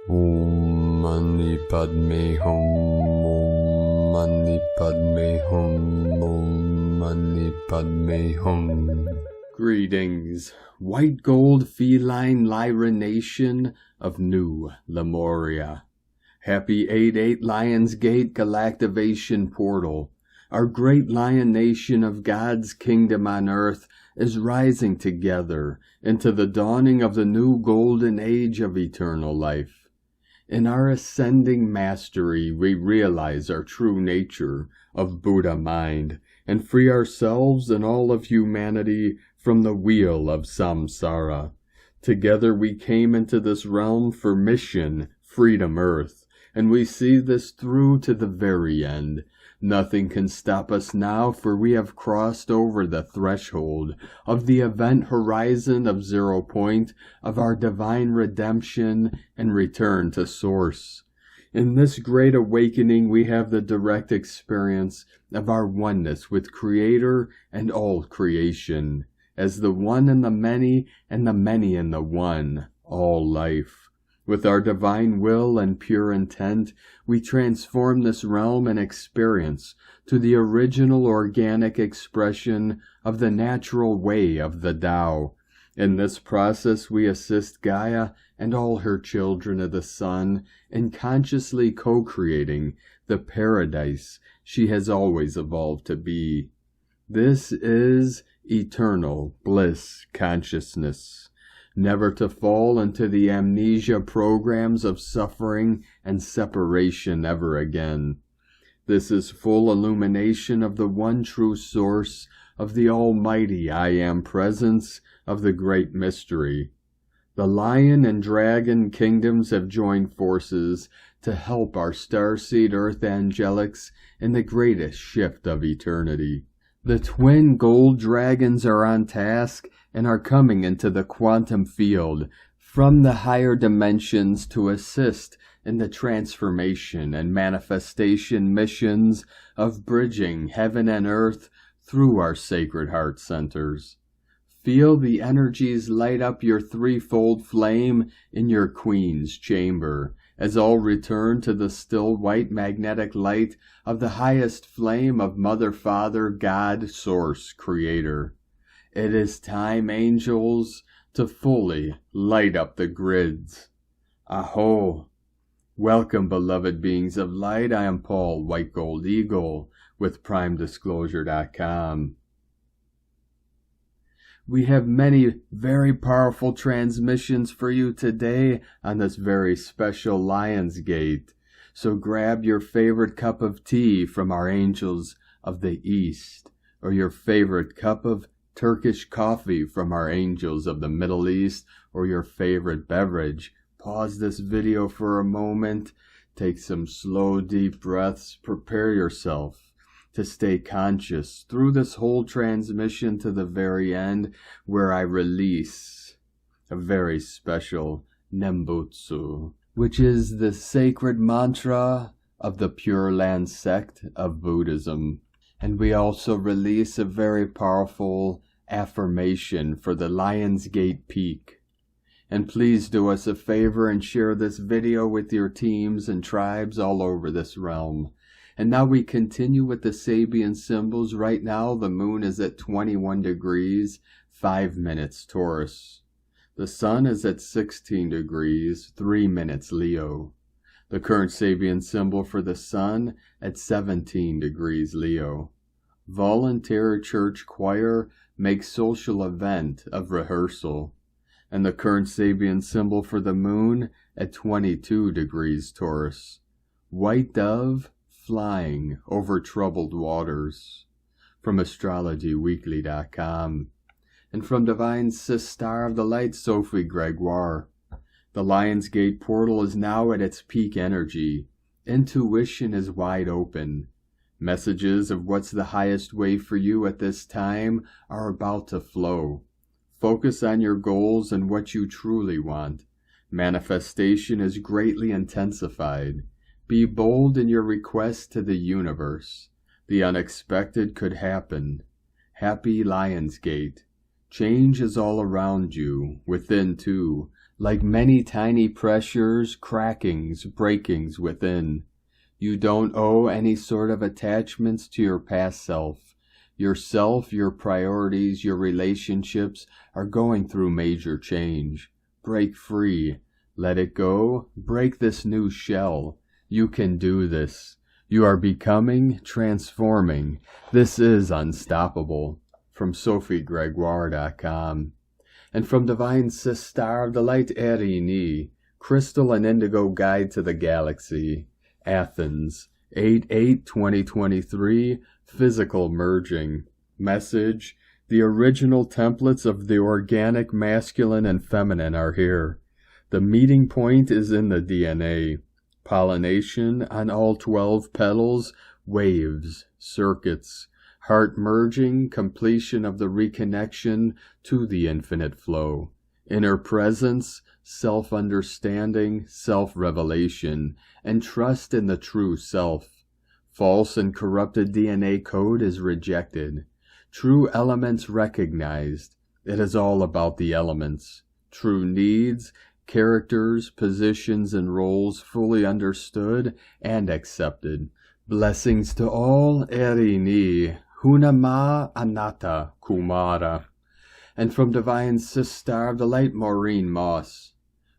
Om Mani Padme Hum, Om Mani Padme Hum, Om Mani Padme Hum. Greetings, white gold feline Lyra nation of New Lemuria. Happy 8-8 Lionsgate galactivation portal. Our great lion nation of God's kingdom on earth is rising together into the dawning of the new golden age of eternal life. In our ascending mastery, we realize our true nature of Buddha mind and free ourselves and all of humanity from the wheel of samsara. Together we came into this realm for mission, freedom earth, and we see this through to the very end. Nothing can stop us now, for we have crossed over the threshold of the event horizon of 0 point of our divine redemption and return to source. In this great awakening, we have the direct experience of our oneness with Creator and all creation, as the one in the many and the many in the one, all life. With our divine will and pure intent, we transform this realm and experience to the original organic expression of the natural way of the Tao. In this process, we assist Gaia and all her children of the sun in consciously co-creating the paradise she has always evolved to be. This is eternal bliss consciousness, never to fall into the amnesia programs of suffering and separation ever again. This is full illumination of the one true source of the almighty I Am presence of the great mystery. The lion and dragon kingdoms have joined forces to help our starseed earth angelics in the greatest shift of eternity. The twin gold dragons are on task and are coming into the quantum field from the higher dimensions to assist in the transformation and manifestation missions of bridging heaven and earth through our sacred heart centers. Feel the energies light up your threefold flame in your queen's chamber, as all return to the still white magnetic light of the highest flame of Mother, Father, God, Source, Creator. It is time, angels, to fully light up the grids. Aho! Welcome, beloved beings of light. I am Paul, White Gold Eagle, with PrimeDisclosure.com. We have many very powerful transmissions for you today on this very special Lionsgate. So grab your favorite cup of tea from our angels of the East, or your favorite cup of Turkish coffee from our angels of the Middle East, or your favorite beverage. Pause this video for a moment, take some slow deep breaths, prepare yourself to stay conscious through this whole transmission to the very end, where I release a very special Nembutsu, which is the sacred mantra of the Pure Land sect of Buddhism. And we also release a very powerful affirmation for the Lionsgate Peak. And please do us a favor and share this video with your teams and tribes all over this realm. And now we continue with the Sabian symbols. Right now the moon is at 21 degrees, 5 minutes Taurus. The sun is at 16 degrees, 3 minutes Leo. The current Sabian symbol for the sun at 17 degrees Leo. Volunteer church choir makes social event of rehearsal. And the current Sabian symbol for the moon at 22 degrees Taurus. White dove flying over troubled waters. From astrologyweekly.com. And from Divine Sister of the Light, Sophie Gregoire. The Lionsgate portal is now at its peak energy. Intuition is wide open. Messages of what's the highest way for you at this time are about to flow. Focus on your goals and what you truly want. Manifestation is greatly intensified. Be bold in your request to the universe. The unexpected could happen. Happy Lionsgate. Change is all around you, within too. like many tiny pressures, crackings, breakings within. You don't owe any sort of attachments to your past self. Yourself, your priorities, your relationships are going through major change. Break free. Let it go. Break this new shell. You can do this. You are becoming, transforming. This is unstoppable. From SophieGregoire.com. And from Divine Sister of the Light Erini, Crystal and Indigo Guide to the Galaxy, Athens, 8/8/2023, Physical Merging. Message: the original templates of the organic masculine and feminine are here. The meeting point is in the DNA. Pollination on all 12 petals, waves, circuits, heart merging, completion of the reconnection to the infinite flow. Inner presence, self-understanding, self-revelation, and trust in the true self. False and corrupted DNA code is rejected. True elements recognized. It is all about the elements. True needs, characters, positions, and roles fully understood and accepted. Blessings to all, Erini, Hunama Anatta Kumara. And from Divine Sister of the Light, Maureen Moss,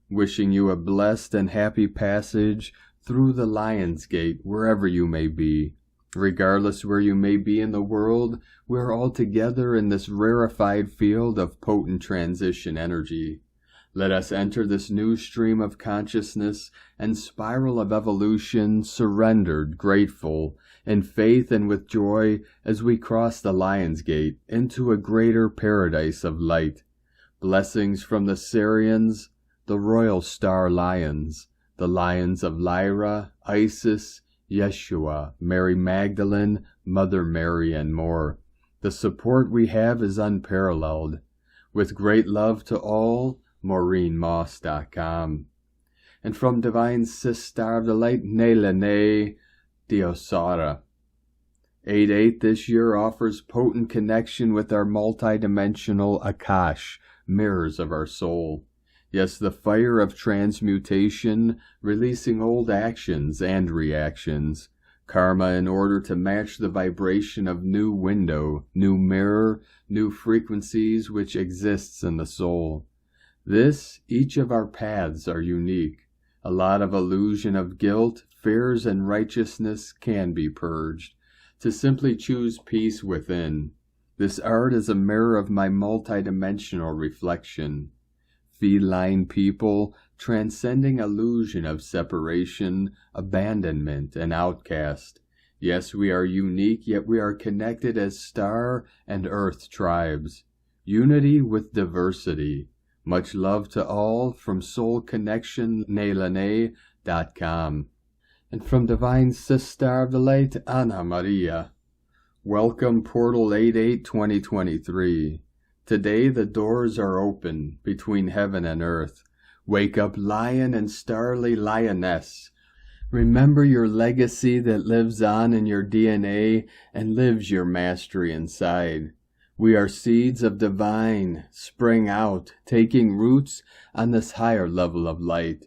wishing you a blessed and happy passage through the Lionsgate, wherever you may be. Regardless where you may be in the world, we're all together in this rarefied field of potent transition energy. Let us enter this new stream of consciousness and spiral of evolution, surrendered, grateful, in faith and with joy as we cross the Lionsgate into a greater paradise of light. Blessings from the Sirians, the Royal Star Lions, the Lions of Lyra, Isis, Yeshua, Mary Magdalene, Mother Mary, and more. The support we have is unparalleled. With great love to all, MaureenMoss.com. And from Divine Sister of the Light, Nelene Diosara. 8/8 this year offers potent connection with our multidimensional Akash, mirrors of our soul. Yes, the fire of transmutation, releasing old actions and reactions. Karma in order to match the vibration of new window, new mirror, new frequencies which exists in the soul. Each of our paths are unique. A lot of illusion of guilt, fears, and righteousness can be purged. To simply choose peace within. This art is a mirror of my multidimensional reflection. Feline people, transcending illusion of separation, abandonment, and outcast. Yes, we are unique, yet we are connected as star and earth tribes. Unity with diversity. Much love to all from SoulConnectionNelene.com. And from Divine Sister of the Light, Anna Maria. Welcome Portal 8/8/2023. Today the doors are open between heaven and earth. Wake up, lion and starly lioness. Remember your legacy that lives on in your DNA and lives your mastery inside. We are seeds of divine, spring out, taking roots on this higher level of light.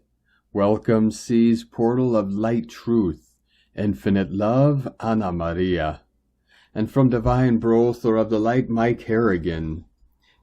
Welcome, seas portal of light truth, infinite love, Anna Maria. And from Divine Brother of the Light, Mike Harrigan.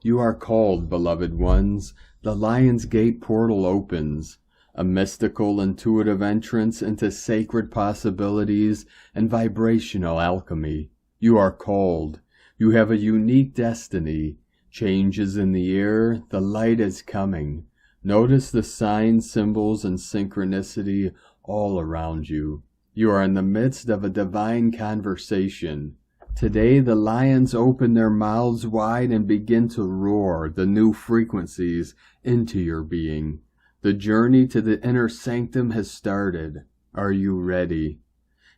You are called, beloved ones. The Lionsgate portal opens. A mystical, intuitive entrance into sacred possibilities and vibrational alchemy. You are called. You have a unique destiny. Change is in the air. The light is coming. Notice the signs, symbols, and synchronicity all around you. You are in the midst of a divine conversation. Today the lions open their mouths wide and begin to roar the new frequencies into your being. The journey to the inner sanctum has started. Are you ready?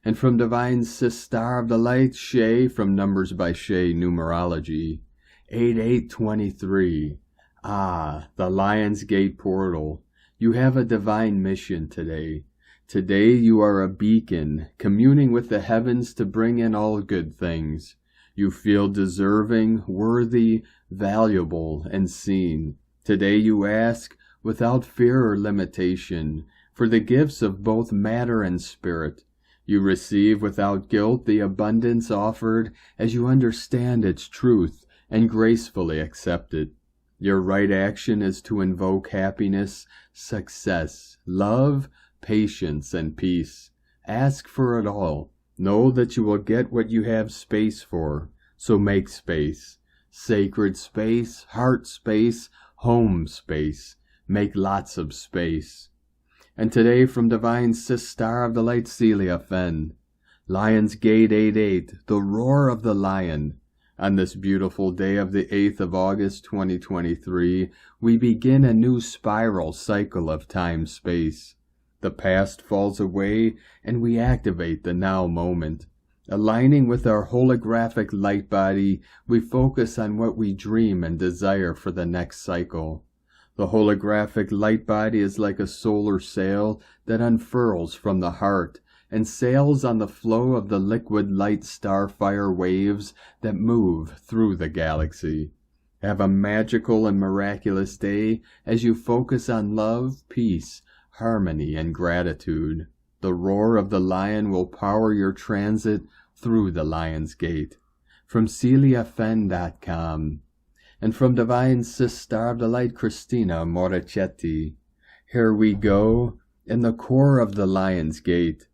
And from Divine Sister of the Light, Shay, from Numbers by Shay Numerology, 8/8/23. The Lionsgate portal. You have a divine mission today. Today you are a beacon, communing with the heavens to bring in all good things. You feel deserving, worthy, valuable, and seen. Today you ask, without fear or limitation, for the gifts of both matter and spirit. You receive without guilt the abundance offered as you understand its truth and gracefully accept it. Your right action is to invoke happiness, success, love, patience, and peace. Ask for it all. Know that you will get what you have space for, so make space. Sacred space, heart space, home space. Make lots of space. And today from Divine Sister of the Light Celia Fenn, Lionsgate 88, the roar of the lion. On this beautiful day of the 8th of August 2023, we begin a new spiral cycle of time-space. The past falls away and we activate the now moment. Aligning with our holographic light body, we focus on what we dream and desire for the next cycle. The holographic light body is like a solar sail that unfurls from the heart and sails on the flow of the liquid light starfire waves that move through the galaxy. Have a magical and miraculous day as you focus on love, peace, harmony, and gratitude. The roar of the lion will power your transit through the Lionsgate. From CeliaFenn.com. And from Divine Sister of the Light Christina Moricetti. Here we go, in the core of the Lionsgate.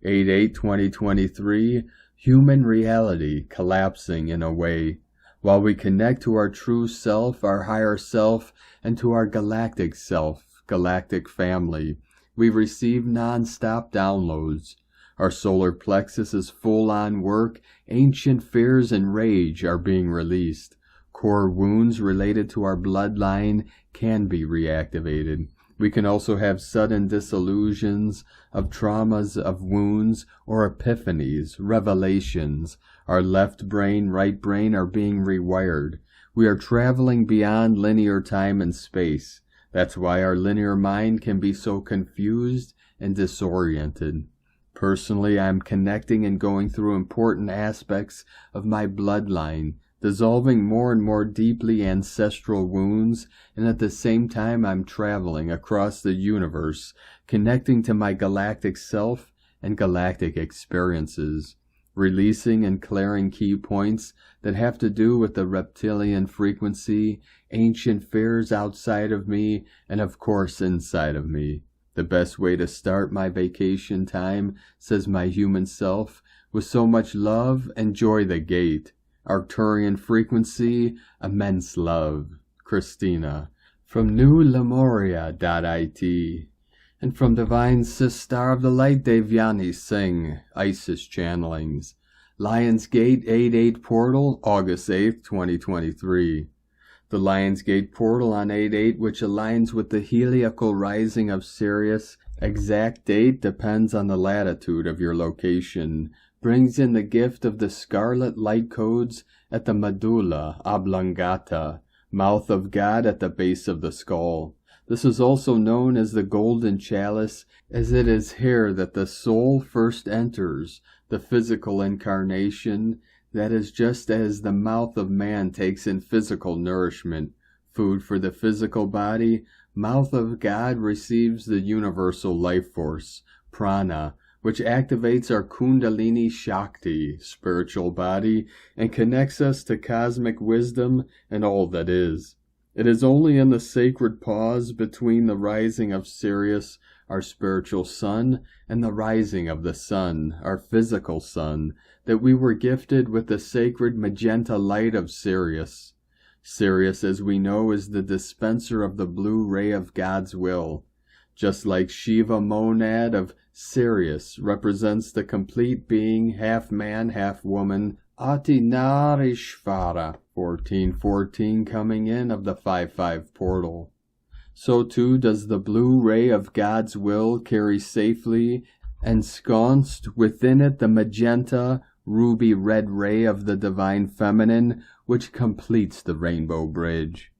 8/8/2023, human reality collapsing in a way, while we connect to our true self, our higher self, and to our galactic self, galactic family. We receive non-stop downloads. Our solar plexus is full on work. Ancient fears and rage are being released. Core wounds related to our bloodline can be reactivated. We can also have sudden disillusions of traumas, of wounds, or epiphanies, revelations. Our left brain, right brain are being rewired. We are traveling beyond linear time and space. That's why our linear mind can be so confused and disoriented. Personally, I'm connecting and going through important aspects of my bloodline, dissolving more and more deeply ancestral wounds, and at the same time I'm traveling across the universe, connecting to my galactic self and galactic experiences, releasing and clearing key points that have to do with the reptilian frequency, ancient fears outside of me, and of course inside of me. The best way to start my vacation time, says my human self, with so much love, enjoy the gate. Arcturian frequency, immense love. Christina. From newlemuria.it. And from Divine Sister of the Light Devyani Singh, Isis Channelings. Lionsgate 88 Portal, August 8th, 2023. The Lionsgate portal on 8/8, which aligns with the heliacal rising of Sirius, exact date depends on the latitude of your location, brings in the gift of the scarlet light codes at the medulla oblongata, mouth of God at the base of the skull. This is also known as the golden chalice, as it is here that the soul first enters the physical incarnation. That is just as the mouth of man takes in physical nourishment, food for the physical body, mouth of God receives the universal life force, prana, which activates our Kundalini Shakti, spiritual body, and connects us to cosmic wisdom and all that is. It is only in the sacred pause between the rising of Sirius, our spiritual sun, and the rising of the sun, our physical sun, that we were gifted with the sacred magenta light of Sirius. Sirius, as we know, is the dispenser of the blue ray of God's will. Just like Shiva monad of Sirius represents the complete being, half man, half woman, Atinarishvara, 1414 coming in of the 5/5 portal. So too does the blue ray of God's will carry safely ensconced within it the magenta, ruby red ray of the divine feminine, which completes the rainbow bridge.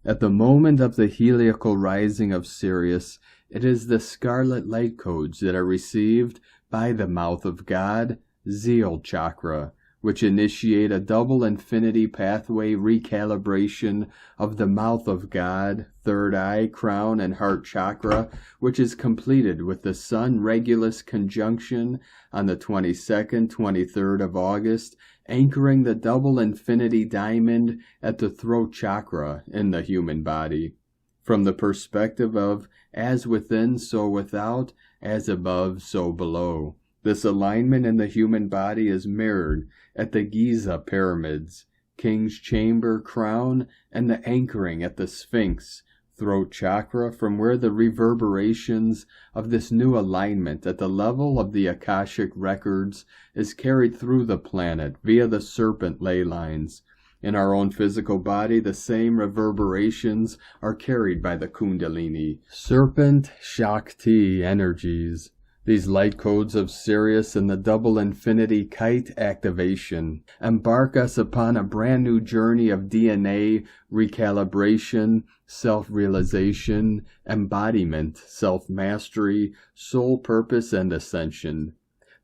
At the moment of the heliacal rising of Sirius, it is the scarlet light codes that are received by the mouth of God, Zeal chakra, which initiate a double infinity pathway recalibration of the mouth of God, third eye, crown, and heart chakra, which is completed with the Sun-Regulus conjunction on the 22nd, 23rd of August, anchoring the double infinity diamond at the throat chakra in the human body. From the perspective of as within, so without, as above, so below. This alignment in the human body is mirrored at the Giza pyramids, King's Chamber crown, and the anchoring at the Sphinx, throat chakra, from where the reverberations of this new alignment at the level of the Akashic records is carried through the planet via the serpent ley lines. In our own physical body, the same reverberations are carried by the Kundalini, Serpent Shakti energies. These light codes of Sirius and the double infinity kite activation embark us upon a brand new journey of DNA recalibration, self-realization, embodiment, self-mastery, soul purpose, and ascension.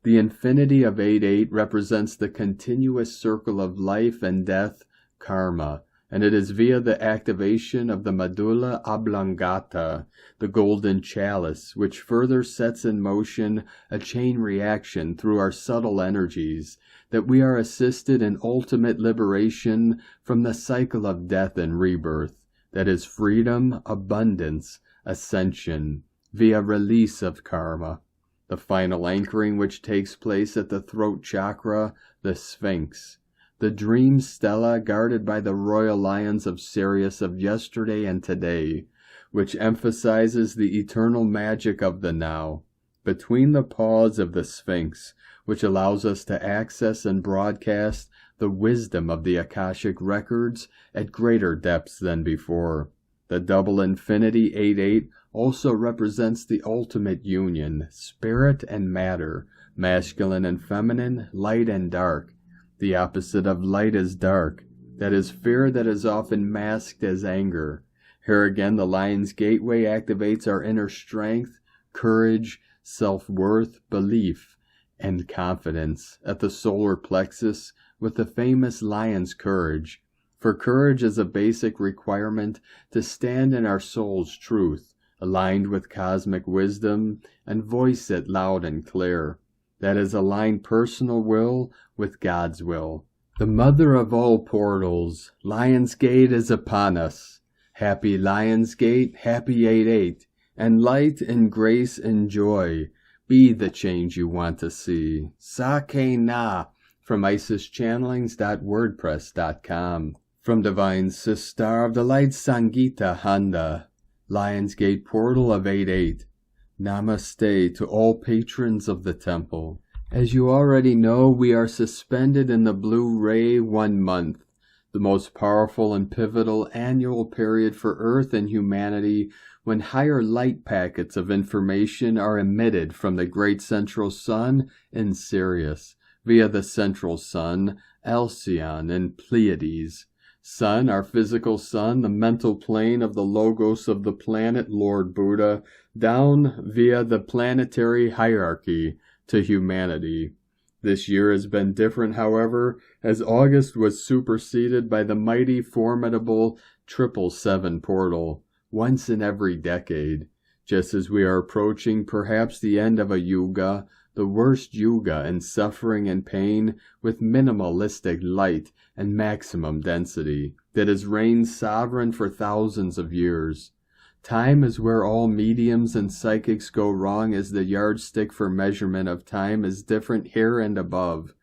The infinity of 8-8 represents the continuous circle of life and death, karma, and it is via the activation of the medulla oblongata, the golden chalice, which further sets in motion a chain reaction through our subtle energies, that we are assisted in ultimate liberation from the cycle of death and rebirth, that is freedom, abundance, ascension, via release of karma. The final anchoring which takes place at the throat chakra, the Sphinx, the dream stela guarded by the royal lions of Sirius of yesterday and today, which emphasizes the eternal magic of the now, between the paws of the Sphinx, which allows us to access and broadcast the wisdom of the Akashic records at greater depths than before. The double infinity 8-8 also represents the ultimate union, spirit and matter, masculine and feminine, light and dark. The opposite of light is dark. That is fear that is often masked as anger. Here again, the Lion's Gateway activates our inner strength, courage, self-worth, belief, and confidence at the solar plexus with the famous lion's courage. For courage is a basic requirement to stand in our soul's truth, aligned with cosmic wisdom, and voice it loud and clear. That is, align personal will with God's will. The mother of all portals, Lionsgate is upon us. Happy Lionsgate, happy 8-8, and light and grace and joy. Be the change you want to see. Sake Na from IsisChannelings.wordpress.com. From Divine Sister of the Light Sangita Handa, Lionsgate Portal of 8-8. Namaste to all patrons of the temple. As you already know, we are suspended in the blue ray 1 month, the most powerful and pivotal annual period for Earth and humanity, when higher light packets of information are emitted from the great central sun in Sirius, via the central sun, Alcyon, and Pleiades. Sun, our physical sun, the mental plane of the logos of the planet Lord Buddha, down via the planetary hierarchy to humanity. This year has been different, however, as August was superseded by the mighty, formidable 777 portal, once in every decade. Just as we are approaching perhaps the end of a yuga, the worst yuga in suffering and pain, with minimalistic light and maximum density, that has reigned sovereign for thousands of years. Time is where all mediums and psychics go wrong, as the yardstick for measurement of time is different here and above.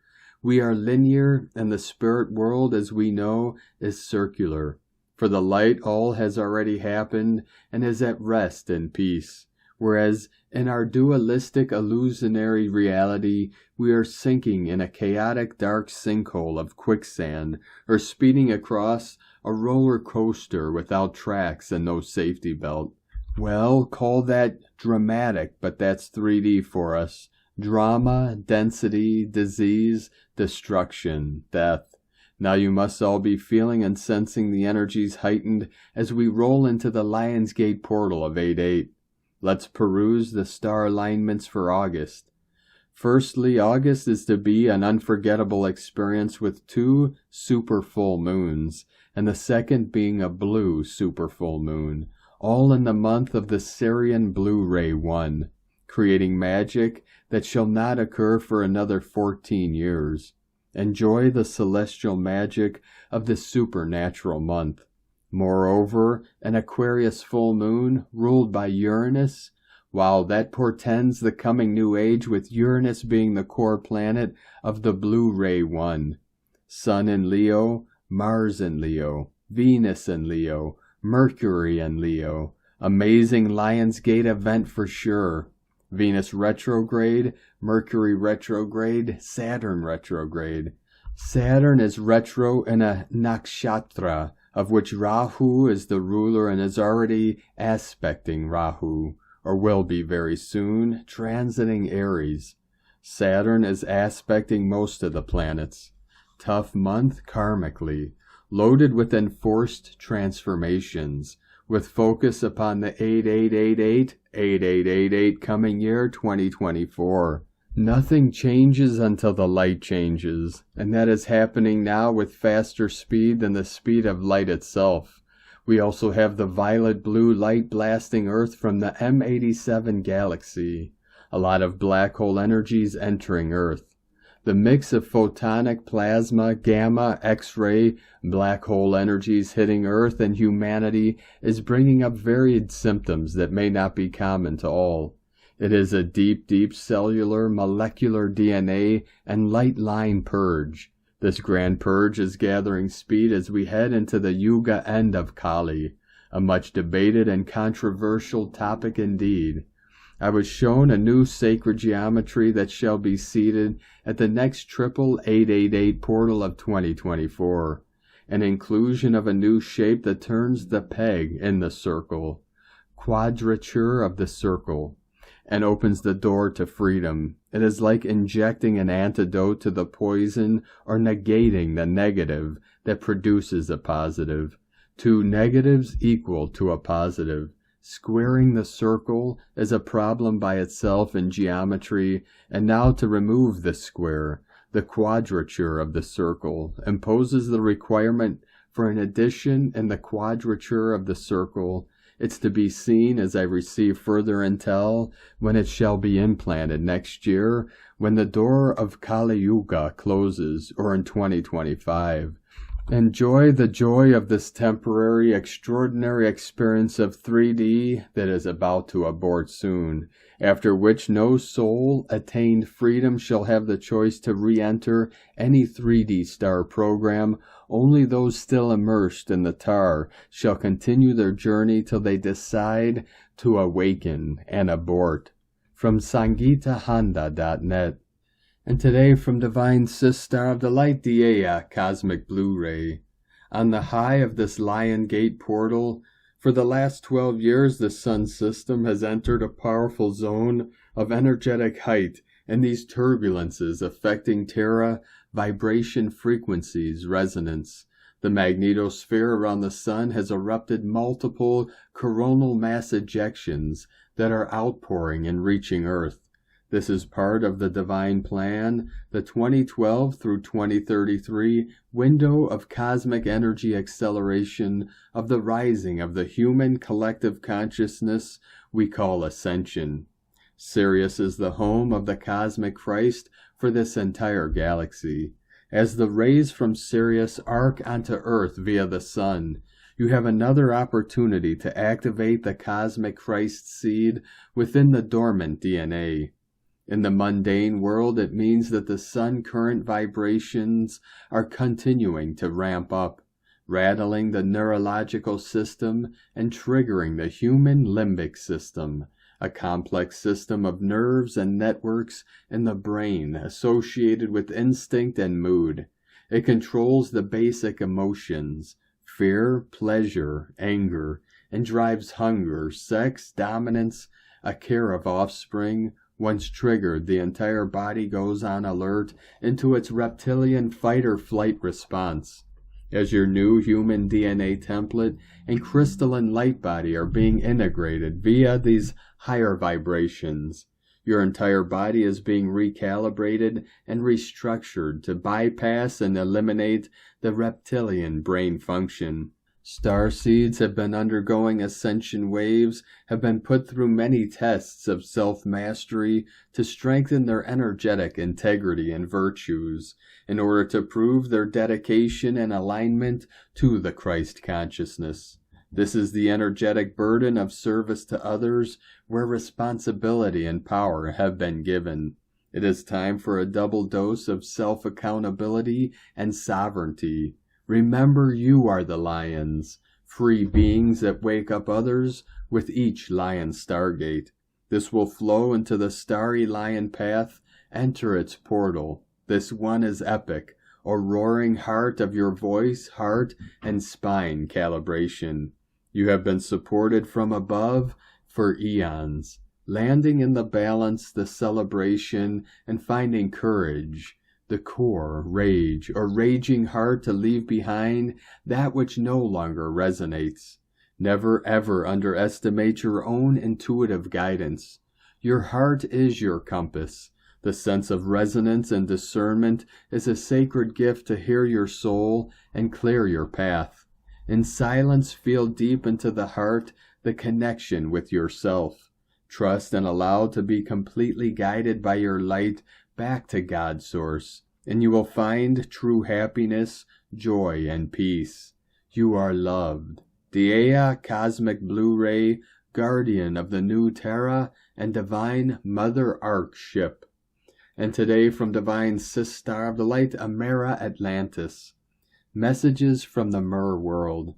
We are linear, and the spirit world, as we know, is circular. For the light, all has already happened and is at rest and peace. Whereas in our dualistic illusionary reality, we are sinking in a chaotic dark sinkhole of quicksand, or speeding across a roller coaster without tracks and no safety belt. Well, call that dramatic, but that's 3D for us. Drama, density, disease, destruction, death. Now you must all be feeling and sensing the energies heightened as we roll into the Lionsgate portal of 8-8. Let's peruse the star alignments for August. Firstly, August is to be an unforgettable experience with 2 super full moons, and the second being a blue super full moon, all in the month of the Sirian Blue Ray 1, creating magic that shall not occur for another 14 years. Enjoy the celestial magic of this supernatural month. Moreover, an Aquarius full moon, ruled by Uranus, while that portends the coming new age, with Uranus being the core planet of the Blue Ray 1. Sun in Leo, Mars in Leo, Venus in Leo, Mercury in Leo. Amazing Lionsgate event for sure. Venus retrograde, Mercury retrograde, Saturn retrograde. Saturn is retro in a nakshatra, of which Rahu is the ruler and is already aspecting Rahu, or will be very soon, transiting Aries. Saturn is aspecting most of the planets. Tough month karmically, loaded with enforced transformations, with focus upon the 8888 coming year 2024. Nothing changes until the light changes, and that is happening now with faster speed than the speed of light itself. We also have the violet-blue light blasting Earth from the M87 galaxy. A lot of black hole energies entering Earth. The mix of photonic plasma, gamma, X-ray, black hole energies hitting Earth and humanity is bringing up varied symptoms that may not be common to all. It is a deep cellular, molecular DNA and light line purge. This grand purge is gathering speed as we head into the Yuga end of Kali, a much debated and controversial topic indeed. I was shown a new sacred geometry that shall be seated at the next 888 portal of 2024, an inclusion of a new shape that turns the peg in the circle, quadrature of the circle, and opens the door to freedom. It is like injecting an antidote to the poison or negating the negative that produces a positive. 2 negatives equal to a positive. Squaring the circle is a problem by itself in geometry, and now to remove the square, the quadrature of the circle, imposes the requirement for an addition in the quadrature of the circle. It's to be seen as I receive further intel when it shall be implanted next year, when the door of Kali Yuga closes, or in 2025. Enjoy the joy of this temporary, extraordinary experience of 3D that is about to abort soon, after which no soul attained freedom shall have the choice to re-enter any 3D star program. Only those still immersed in the tar shall continue their journey till they decide to awaken and abort. From SangeetaHonda.net. And today from Divine Sister of the Light Dea Cosmic Blu-ray. On the high of this Lionsgate portal, for the last 12 years the Sun system has entered a powerful zone of energetic height, and these turbulences affecting Terra, vibration frequencies, resonance. The magnetosphere around the Sun has erupted multiple coronal mass ejections that are outpouring and reaching Earth. This is part of the divine plan, the 2012 through 2033 window of cosmic energy acceleration of the rising of the human collective consciousness we call ascension. Sirius is the home of the cosmic Christ for this entire galaxy. As the rays from Sirius arc onto Earth via the Sun, you have another opportunity to activate the cosmic Christ seed within the dormant DNA. In the mundane world, it means that the Sun current vibrations are continuing to ramp up, rattling the neurological system and triggering the human limbic system, a complex system of nerves and networks in the brain associated with instinct and mood. It controls the basic emotions, fear, pleasure, anger, and drives hunger, sex, dominance, a care of offspring. Once triggered, the entire body goes on alert into its reptilian fight-or-flight response. As your new human DNA template and crystalline light body are being integrated via these higher vibrations, Your entire body is being recalibrated and restructured to bypass and eliminate the reptilian brain function. Star seeds have been undergoing ascension waves, have been put through many tests of self-mastery to strengthen their energetic integrity and virtues, in order to prove their dedication and alignment to the Christ consciousness. This is the energetic burden of service to others, where responsibility and power have been given. It is time for a double dose of self-accountability and sovereignty. Remember, you are the lions, free beings that wake up others with each lion stargate. This will flow into the starry lion path, enter its portal. This one is epic, a roaring heart of your voice, heart, and spine calibration. You have been supported from above for eons, landing in the balance, the celebration, and finding courage, the core, rage, or raging heart to leave behind that which no longer resonates. Never ever underestimate your own intuitive guidance. Your heart is your compass. The sense of resonance and discernment is a sacred gift to hear your soul and clear your path. In silence, feel deep into the heart the connection with yourself. Trust and allow to be completely guided by your light back to God's source, and you will find true happiness, joy, and peace. You are loved. Dea, cosmic blue ray, guardian of the new Terra, and divine Mother Ark ship. And today from divine Sister of the Light, Amera Atlantis. Messages from the Mer world.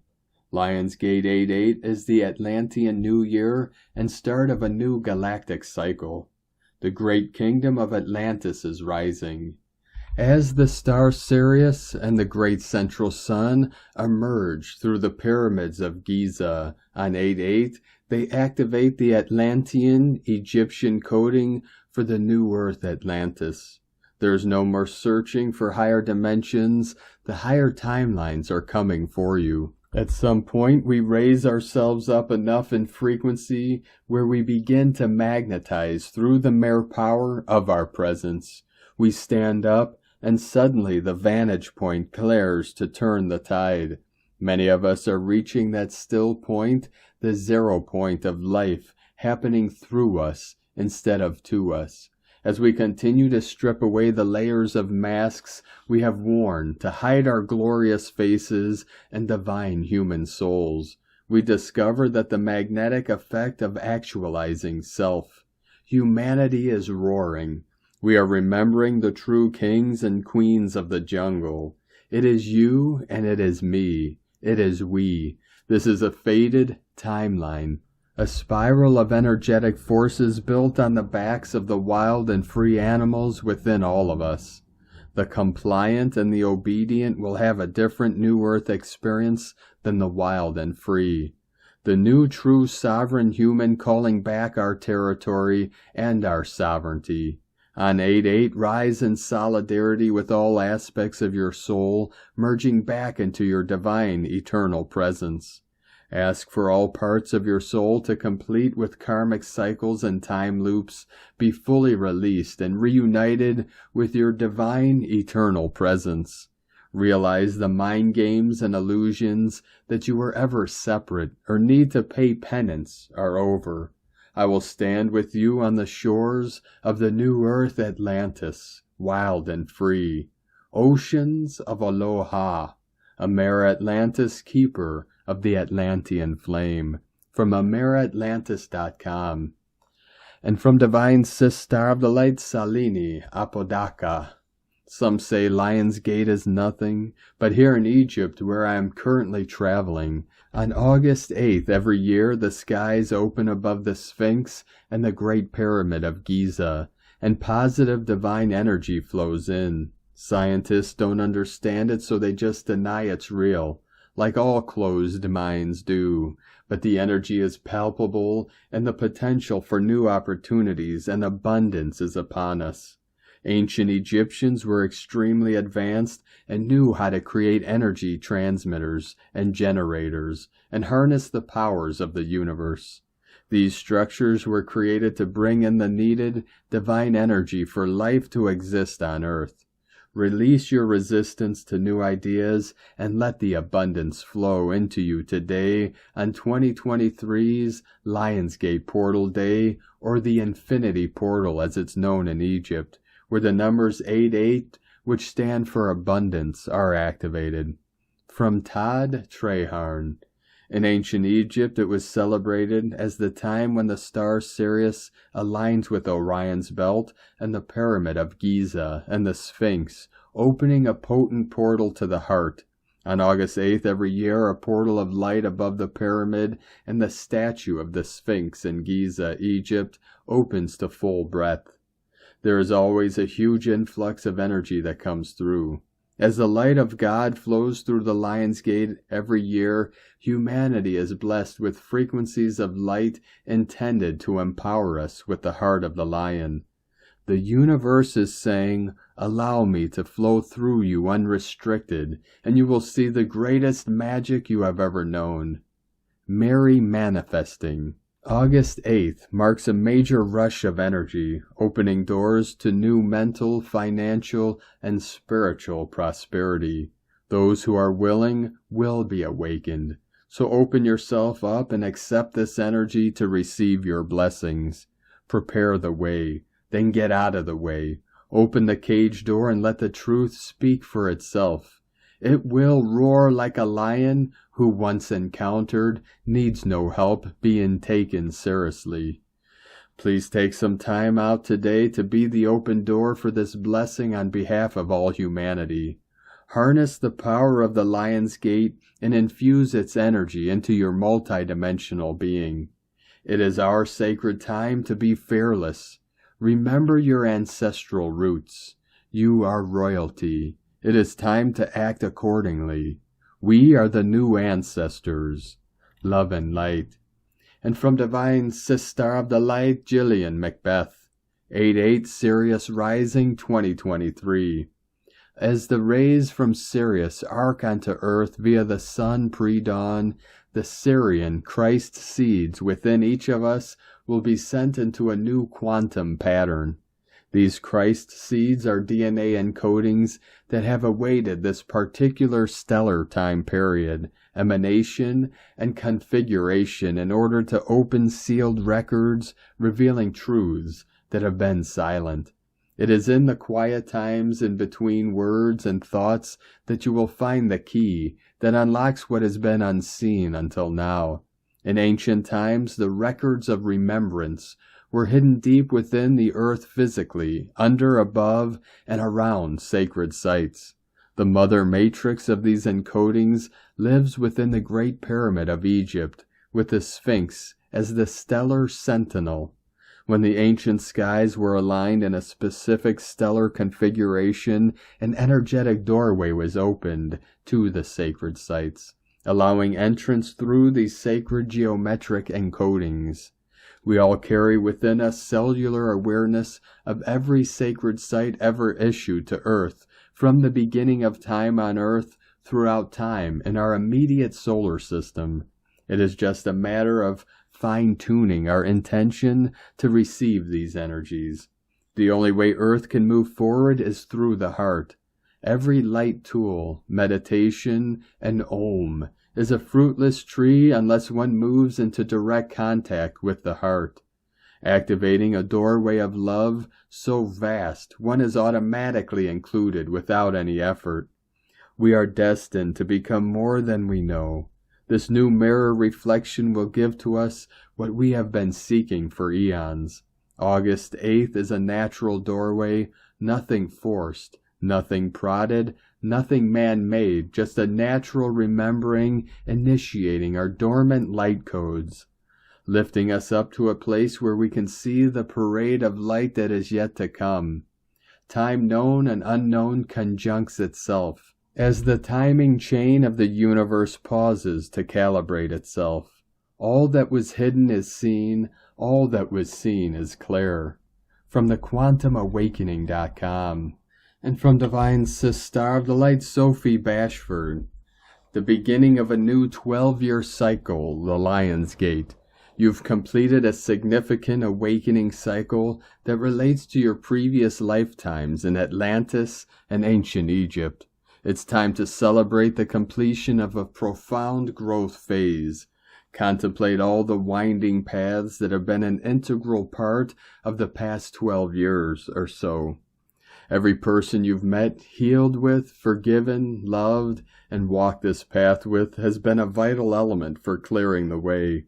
Lionsgate 88 is the Atlantean New Year and start of a new galactic cycle. The great kingdom of Atlantis is rising. As the star Sirius and the great central sun emerge through the pyramids of Giza on 8/8, they activate the Atlantean Egyptian coding for the new Earth Atlantis. There's no more searching for higher dimensions. The higher timelines are coming for you. At some point, we raise ourselves up enough in frequency where we begin to magnetize through the mere power of our presence. We stand up, and suddenly the vantage point clears to turn the tide. Many of us are reaching that still point, the 0 point of life happening through us instead of to us. As we continue to strip away the layers of masks we have worn to hide our glorious faces and divine human souls, we discover that the magnetic effect of actualizing self. Humanity is roaring. We are remembering the true kings and queens of the jungle. It is you and it is me. It is we. This is a fated timeline. A spiral of energetic forces built on the backs of the wild and free animals within all of us. The compliant and the obedient will have a different new earth experience than the wild and free. The new true sovereign human calling back our territory and our sovereignty. On 8/8, rise in solidarity with all aspects of your soul, merging back into your divine eternal presence. Ask for all parts of your soul to complete with karmic cycles and time loops, be fully released and reunited with your divine eternal presence. Realize the mind games and illusions that you were ever separate or need to pay penance are over. I will stand with you on the shores of the new earth Atlantis, wild and free. Oceans of aloha, Amera Atlantis, keeper of the Atlantean flame, from AmeraAtlantis.com. And from Divine Sister of the Light, Salini, Apodaca. Some say Lionsgate is nothing, but here in Egypt, where I am currently traveling, on August 8th every year the skies open above the Sphinx and the Great Pyramid of Giza, and positive divine energy flows in. Scientists don't understand it, so they just deny it's real, like all closed minds do. But the energy is palpable, and the potential for new opportunities and abundance is upon us. Ancient Egyptians were extremely advanced and knew how to create energy transmitters and generators and harness the powers of the universe. These structures were created to bring in the needed divine energy for life to exist on Earth. Release your resistance to new ideas and let the abundance flow into you today on 2023's Lionsgate Portal Day, or the Infinity Portal as it's known in Egypt, where the numbers 88, which stand for abundance, are activated. From Todd Treharn. In ancient Egypt, it was celebrated as the time when the star Sirius aligns with Orion's belt and the Pyramid of Giza and the Sphinx, opening a potent portal to the heart. On August 8th every year, a portal of light above the pyramid and the statue of the Sphinx in Giza, Egypt, opens to full breadth. There is always a huge influx of energy that comes through. As the light of God flows through the Lionsgate every year, humanity is blessed with frequencies of light intended to empower us with the heart of the lion. The universe is saying, "Allow me to flow through you unrestricted, and you will see the greatest magic you have ever known." Mary Manifesting. August 8th marks a major rush of energy, opening doors to new mental, financial, and spiritual prosperity. Those who are willing will be awakened. So open yourself up and accept this energy to receive your blessings. Prepare the way, then get out of the way. Open the cage door and let the truth speak for itself. It will roar like a lion who, once encountered, needs no help being taken seriously. Please take some time out today to be the open door for this blessing on behalf of all humanity. Harness the power of the Lionsgate and infuse its energy into your multidimensional being. It is our sacred time to be fearless. Remember your ancestral roots. You are royalty. It is time to act accordingly. We are the new ancestors. Love and light. And from Divine Sister of the Light, Julian Macbeth. 8/8 Sirius Rising 2023. As the rays from Sirius arc onto Earth via the sun pre-dawn, the Sirian Christ seeds within each of us will be sent into a new quantum pattern. These Christ seeds are DNA encodings that have awaited this particular stellar time period, emanation, and configuration in order to open sealed records revealing truths that have been silent. It is in the quiet times in between words and thoughts that you will find the key that unlocks what has been unseen until now. In ancient times, the records of remembrance were hidden deep within the earth physically, under, above, and around sacred sites. The mother matrix of these encodings lives within the Great Pyramid of Egypt, with the Sphinx as the stellar sentinel. When the ancient skies were aligned in a specific stellar configuration, an energetic doorway was opened to the sacred sites, allowing entrance through these sacred geometric encodings. We all carry within us cellular awareness of every sacred site ever issued to Earth, from the beginning of time on Earth throughout time in our immediate solar system. It is just a matter of fine-tuning our intention to receive these energies. The only way Earth can move forward is through the heart. Every light tool, meditation, and Om is a fruitless tree unless one moves into direct contact with the heart. Activating a doorway of love so vast, one is automatically included without any effort. We are destined to become more than we know. This new mirror reflection will give to us what we have been seeking for eons. August 8th is a natural doorway, nothing forced, nothing prodded, nothing man-made, just a natural remembering, initiating our dormant light codes, lifting us up to a place where we can see the parade of light that is yet to come. Time known and unknown conjuncts itself, as the timing chain of the universe pauses to calibrate itself. All that was hidden is seen, all that was seen is clear. From the quantumawakening.com. And from Divine Sister of the Light, Sophie Bashford. The beginning of a new 12-year cycle, the Lionsgate. You've completed a significant awakening cycle that relates to your previous lifetimes in Atlantis and ancient Egypt. It's time to celebrate the completion of a profound growth phase. Contemplate all the winding paths that have been an integral part of the past 12 years or so. Every person you've met, healed with, forgiven, loved, and walked this path with has been a vital element for clearing the way.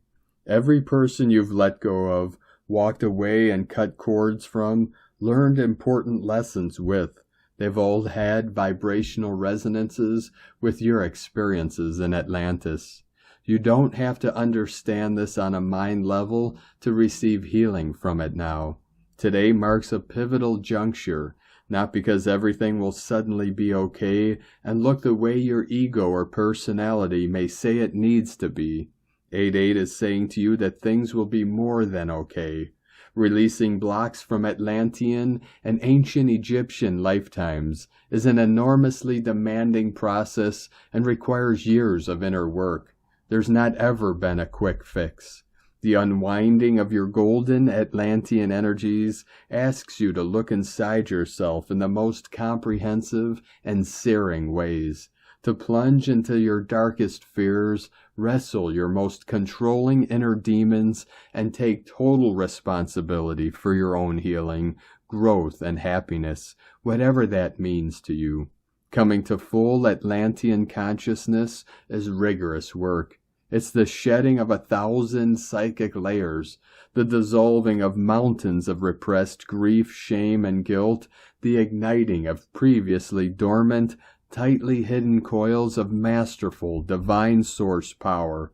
Every person you've let go of, walked away and cut cords from, learned important lessons with. They've all had vibrational resonances with your experiences in Atlantis. You don't have to understand this on a mind level to receive healing from it now. Today marks a pivotal juncture, not because everything will suddenly be okay and look the way your ego or personality may say it needs to be. 8-8 is saying to you that things will be more than okay. Releasing blocks from Atlantean and ancient Egyptian lifetimes is an enormously demanding process and requires years of inner work. There's not ever been a quick fix. The unwinding of your golden Atlantean energies asks you to look inside yourself in the most comprehensive and searing ways, to plunge into your darkest fears, wrestle your most controlling inner demons, and take total responsibility for your own healing, growth, and happiness, whatever that means to you. Coming to full Atlantean consciousness is rigorous work. It's the shedding of 1,000 psychic layers, the dissolving of mountains of repressed grief, shame, and guilt, the igniting of previously dormant, tightly hidden coils of masterful, divine source power.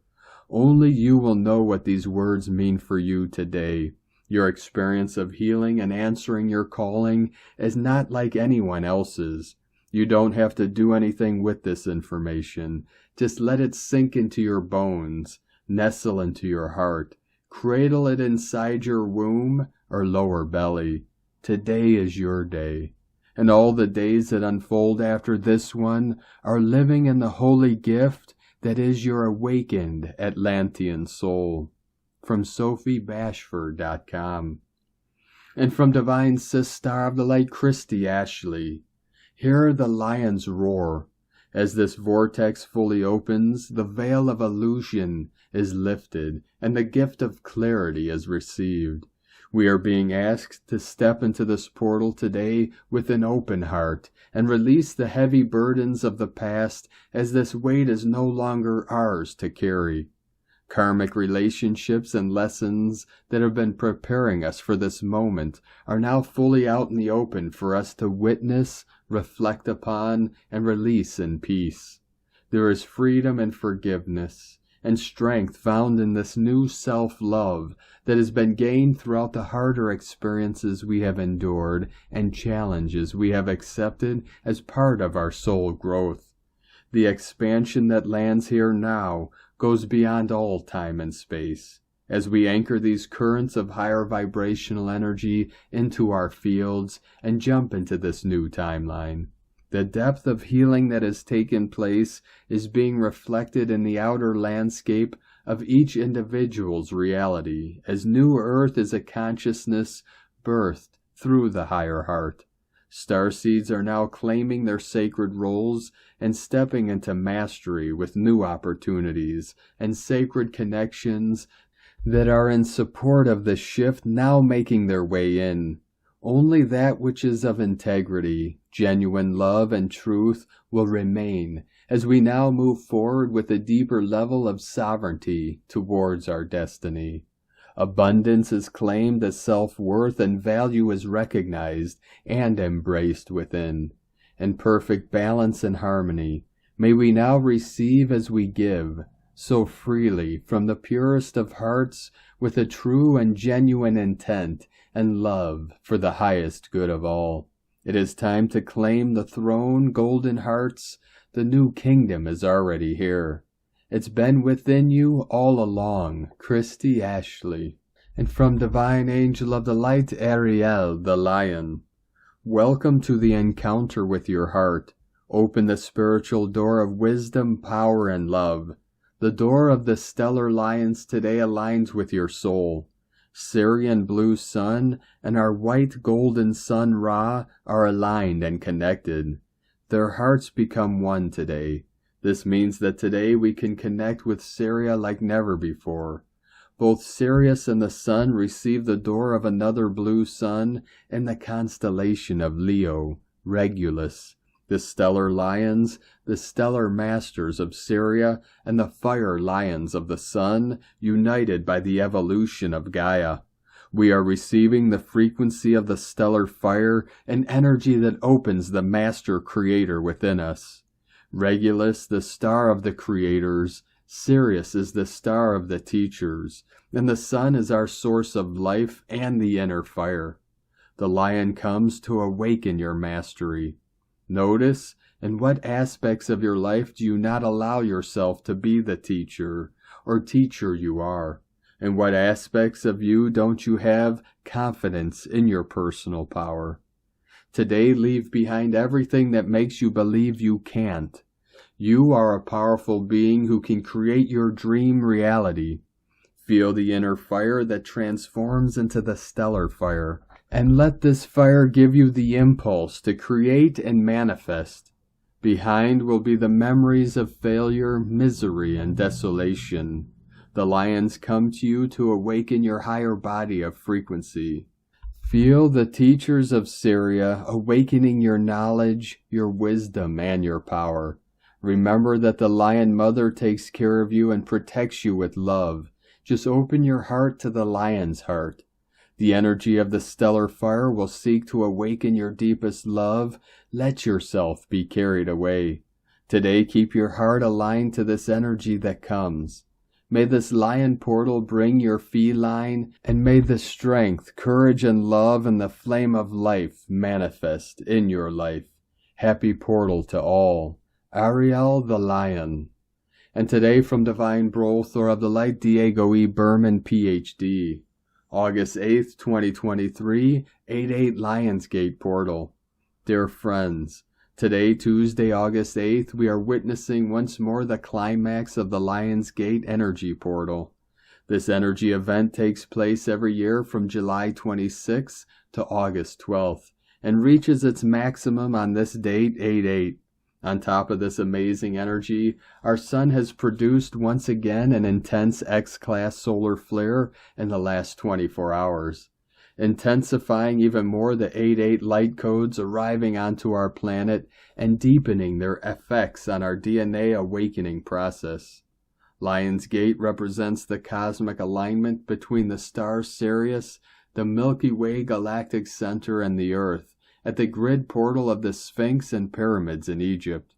Only you will know what these words mean for you today. Your experience of healing and answering your calling is not like anyone else's. You don't have to do anything with this information. Just let it sink into your bones, nestle into your heart, cradle it inside your womb or lower belly. Today is your day, and all the days that unfold after this one are living in the holy gift that is your awakened Atlantean soul. From SophieBashford.com. And from Divine Sister of the Light Christy Ashleigh. Hear the lions roar. As this vortex fully opens, the veil of illusion is lifted, and the gift of clarity is received. We are being asked to step into this portal today with an open heart, and release the heavy burdens of the past, as this weight is no longer ours to carry. Karmic relationships and lessons that have been preparing us for this moment are now fully out in the open for us to witness, reflect upon, and release in peace. There is freedom and forgiveness, and strength found in this new self-love that has been gained throughout the harder experiences we have endured and challenges we have accepted as part of our soul growth. The expansion that lands here now goes beyond all time and space. As we anchor these currents of higher vibrational energy into our fields and jump into this new timeline, the depth of healing that has taken place is being reflected in the outer landscape of each individual's reality, as new earth is a consciousness birthed through the higher heart. Starseeds are now claiming their sacred roles and stepping into mastery with new opportunities and sacred connections that are in support of the shift now making their way in. Only that which is of integrity, genuine love, and truth will remain as we now move forward with a deeper level of sovereignty towards our destiny. Abundance is claimed as self-worth, and value is recognized and embraced within. In perfect balance and harmony, may we now receive as we give, so freely from the purest of hearts, with a true and genuine intent and love for the highest good of all. It is time to claim the throne, golden hearts. The new kingdom is already here. It's been within you all along. Christy Ashleigh. And from Divine Angel of the Light, Ariel, the Lion. Welcome to the encounter with your heart. Open the spiritual door of wisdom, power, and love. The door of the stellar lions today aligns with your soul. Syrian blue sun and our white golden sun Ra are aligned and connected. Their hearts become one today. This means that today we can connect with Syria like never before. Both Sirius and the sun receive the door of another blue sun in the constellation of Leo, Regulus, the stellar lions, the stellar masters of Syria, and the fire lions of the sun, united by the evolution of Gaia. We are receiving the frequency of the stellar fire, an energy that opens the master creator within us. Regulus, the star of the creators, Sirius is the star of the teachers, and the sun is our source of life and the inner fire. The lion comes to awaken your mastery. Notice, in what aspects of your life do you not allow yourself to be the teacher, or teacher you are? In what aspects of you don't you have confidence in your personal power? Today, leave behind everything that makes you believe you can't. You are a powerful being who can create your dream reality. Feel the inner fire that transforms into the stellar fire, and let this fire give you the impulse to create and manifest. Behind will be the memories of failure, misery, and desolation. The lions come to you to awaken your higher body of frequency. Feel the teachers of Syria awakening your knowledge, your wisdom, and your power. Remember that the Lion Mother takes care of you and protects you with love. Just open your heart to the lion's heart. The energy of the stellar fire will seek to awaken your deepest love. Let yourself be carried away. Today, keep your heart aligned to this energy that comes. May this lion portal bring your feline, and may the strength, courage, and love and the flame of life manifest in your life. Happy portal to all. Ariel the Lion. And today from Divine Brother of the Light, Diego E. Berman, Ph.D. August 8th, 2023, 8/8 Lionsgate Portal. Dear friends, today, Tuesday, August 8th, we are witnessing once more the climax of the Lionsgate Energy Portal. This energy event takes place every year from July 26th to August 12th, and reaches its maximum on this date, 8/8. On top of this amazing energy, our sun has produced once again an intense X-class solar flare in the last 24 hours, intensifying even more the 8/8 light codes arriving onto our planet and deepening their effects on our DNA awakening process. Lionsgate represents the cosmic alignment between the star Sirius, the Milky Way galactic center, and the Earth, at the grid portal of the Sphinx and pyramids in Egypt.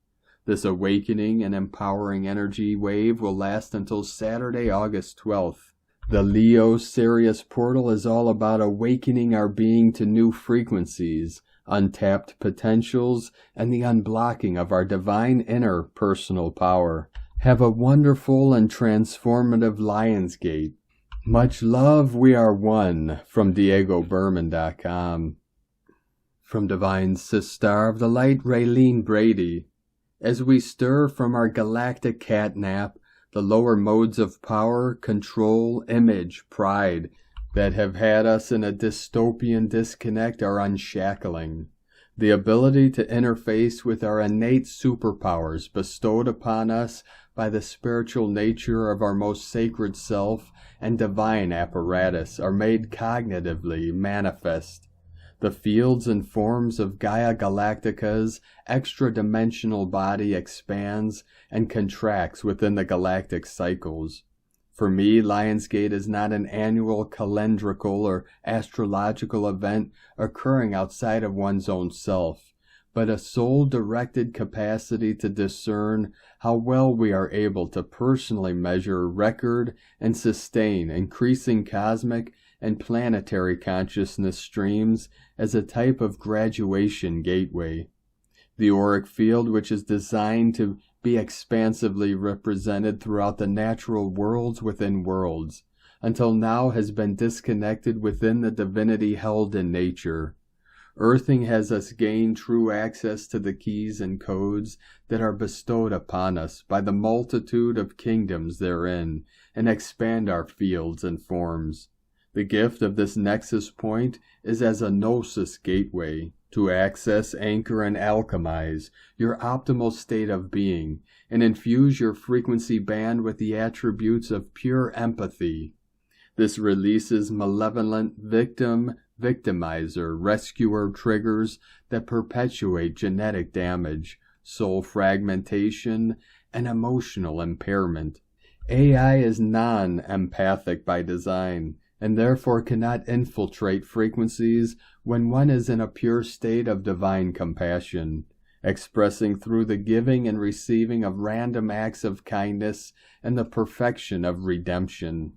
This awakening and empowering energy wave will last until Saturday, August 12th. The Leo-Sirius portal is all about awakening our being to new frequencies, untapped potentials, and the unblocking of our divine inner personal power. Have a wonderful and transformative Lionsgate. Much love, we are one, from DiegoBerman.com. From Divine Sister of the Light, Raylene Brady. As we stir from our galactic catnap, the lower modes of power, control, image, pride that have had us in a dystopian disconnect are unshackling. The ability to interface with our innate superpowers bestowed upon us by the spiritual nature of our most sacred self and divine apparatus are made cognitively manifest. The fields and forms of Gaia Galactica's extra-dimensional body expands and contracts within the galactic cycles. For me, Lionsgate is not an annual calendrical or astrological event occurring outside of one's own self, but a soul-directed capacity to discern how well we are able to personally measure, record, and sustain increasing cosmic and planetary consciousness streams as a type of graduation gateway. The auric field, which is designed to be expansively represented throughout the natural worlds within worlds, until now has been disconnected within the divinity held in nature. Earthing has us gain true access to the keys and codes that are bestowed upon us by the multitude of kingdoms therein, and expand our fields and forms. The gift of this nexus point is as a gnosis gateway to access, anchor, and alchemize your optimal state of being, and infuse your frequency band with the attributes of pure empathy. This releases malevolent victim, victimizer, rescuer triggers that perpetuate genetic damage, soul fragmentation, and emotional impairment. AI is non-empathic by design, and therefore cannot infiltrate frequencies when one is in a pure state of divine compassion, expressing through the giving and receiving of random acts of kindness and the perfection of redemption.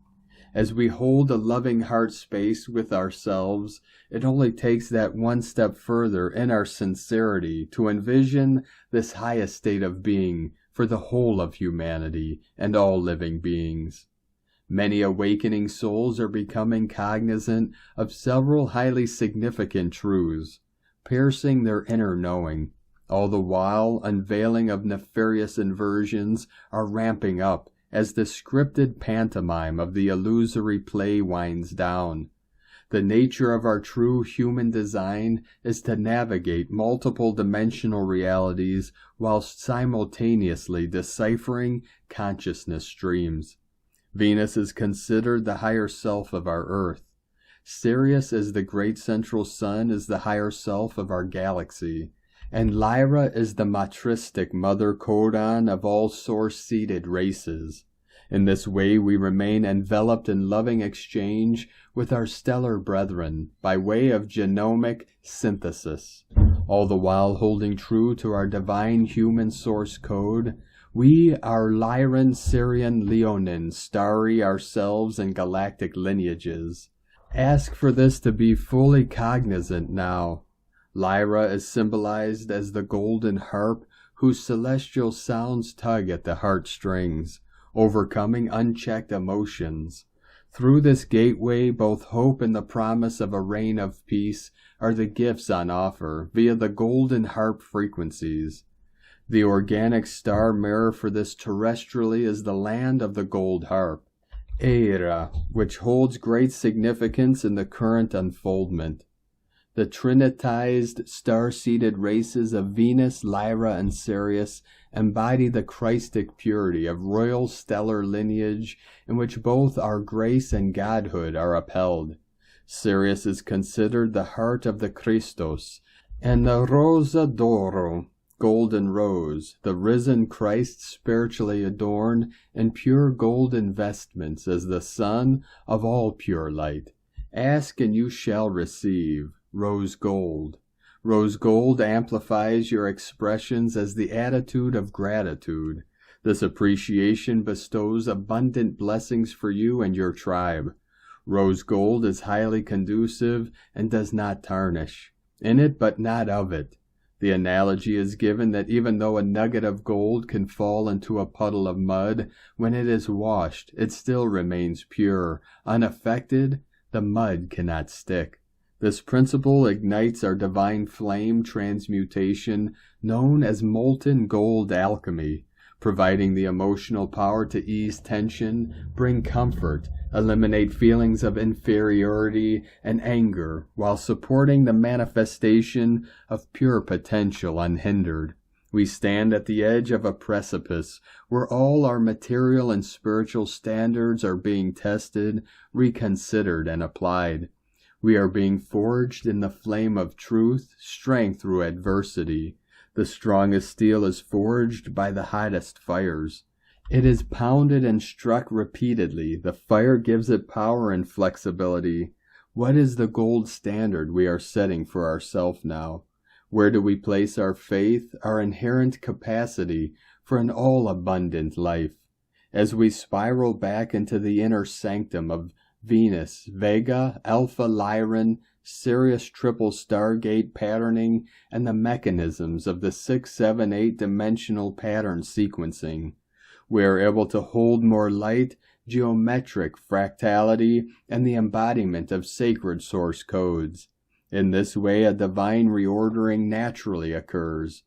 As we hold a loving heart space with ourselves, it only takes that one step further in our sincerity to envision this highest state of being for the whole of humanity and all living beings. Many awakening souls are becoming cognizant of several highly significant truths, piercing their inner knowing. All the while, unveiling of nefarious inversions are ramping up as the scripted pantomime of the illusory play winds down. The nature of our true human design is to navigate multiple dimensional realities whilst simultaneously deciphering consciousness streams. Venus is considered the higher self of our Earth. Sirius as the great central sun is the higher self of our galaxy, and Lyra is the matristic mother codon of all source-seeded races. In this way we remain enveloped in loving exchange with our stellar brethren by way of genomic synthesis, all the while holding true to our divine human source code. We are Lyran, Syrian, Leonin, starry ourselves in galactic lineages. Ask for this to be fully cognizant now. Lyra is symbolized as the golden harp whose celestial sounds tug at the heartstrings, overcoming unchecked emotions. Through this gateway, both hope and the promise of a reign of peace are the gifts on offer via the golden harp frequencies. The organic star mirror for this terrestrially is the land of the gold harp, Eira, which holds great significance in the current unfoldment. The trinitized, star-seeded races of Venus, Lyra, and Sirius embody the Christic purity of royal stellar lineage in which both our grace and godhood are upheld. Sirius is considered the heart of the Christos, and the Rosa d'Oro, golden rose, the risen Christ spiritually adorned in pure golden vestments as the sun of all pure light. Ask and you shall receive. Rose gold. Rose gold amplifies your expressions as the attitude of gratitude. This appreciation bestows abundant blessings for you and your tribe. Rose gold is highly conducive and does not tarnish. In it but not of it. The analogy is given that even though a nugget of gold can fall into a puddle of mud, when it is washed, it still remains pure. Unaffected, the mud cannot stick. This principle ignites our divine flame transmutation known as molten gold alchemy, providing the emotional power to ease tension, bring comfort, eliminate feelings of inferiority and anger, while supporting the manifestation of pure potential unhindered. We stand at the edge of a precipice where all our material and spiritual standards are being tested, reconsidered, and applied. We are being forged in the flame of truth, strength through adversity. The strongest steel is forged by the hottest fires. It is pounded and struck repeatedly. The fire gives it power and flexibility. What is the gold standard we are setting for ourselves now? Where do we place our faith, our inherent capacity for an all-abundant life? As we spiral back into the inner sanctum of Venus, Vega, Alpha Lyran, Sirius triple stargate patterning, and the mechanisms of the 6, 7, 8-dimensional pattern sequencing, we are able to hold more light, geometric fractality, and the embodiment of sacred source codes. In this way, a divine reordering naturally occurs.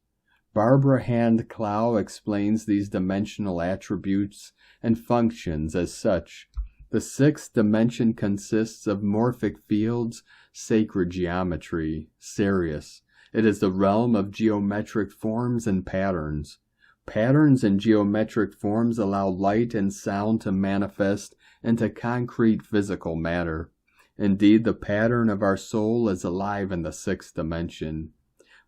Barbara Hand Clow explains these dimensional attributes and functions as such. The sixth dimension consists of morphic fields, sacred geometry, SIRIUS. It is the realm of geometric forms and patterns. Patterns and geometric forms allow light and sound to manifest into concrete physical matter. Indeed, the pattern of our soul is alive in the sixth dimension.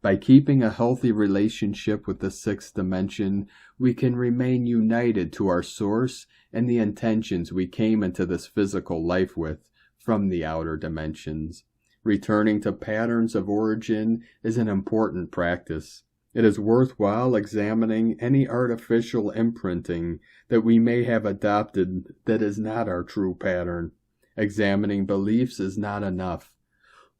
By keeping a healthy relationship with the sixth dimension, we can remain united to our source and the intentions we came into this physical life with from the outer dimensions. Returning to patterns of origin is an important practice. It is worthwhile examining any artificial imprinting that we may have adopted that is not our true pattern. Examining beliefs is not enough.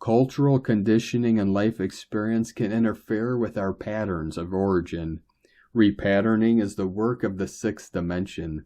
Cultural conditioning and life experience can interfere with our patterns of origin. Repatterning is the work of the sixth dimension.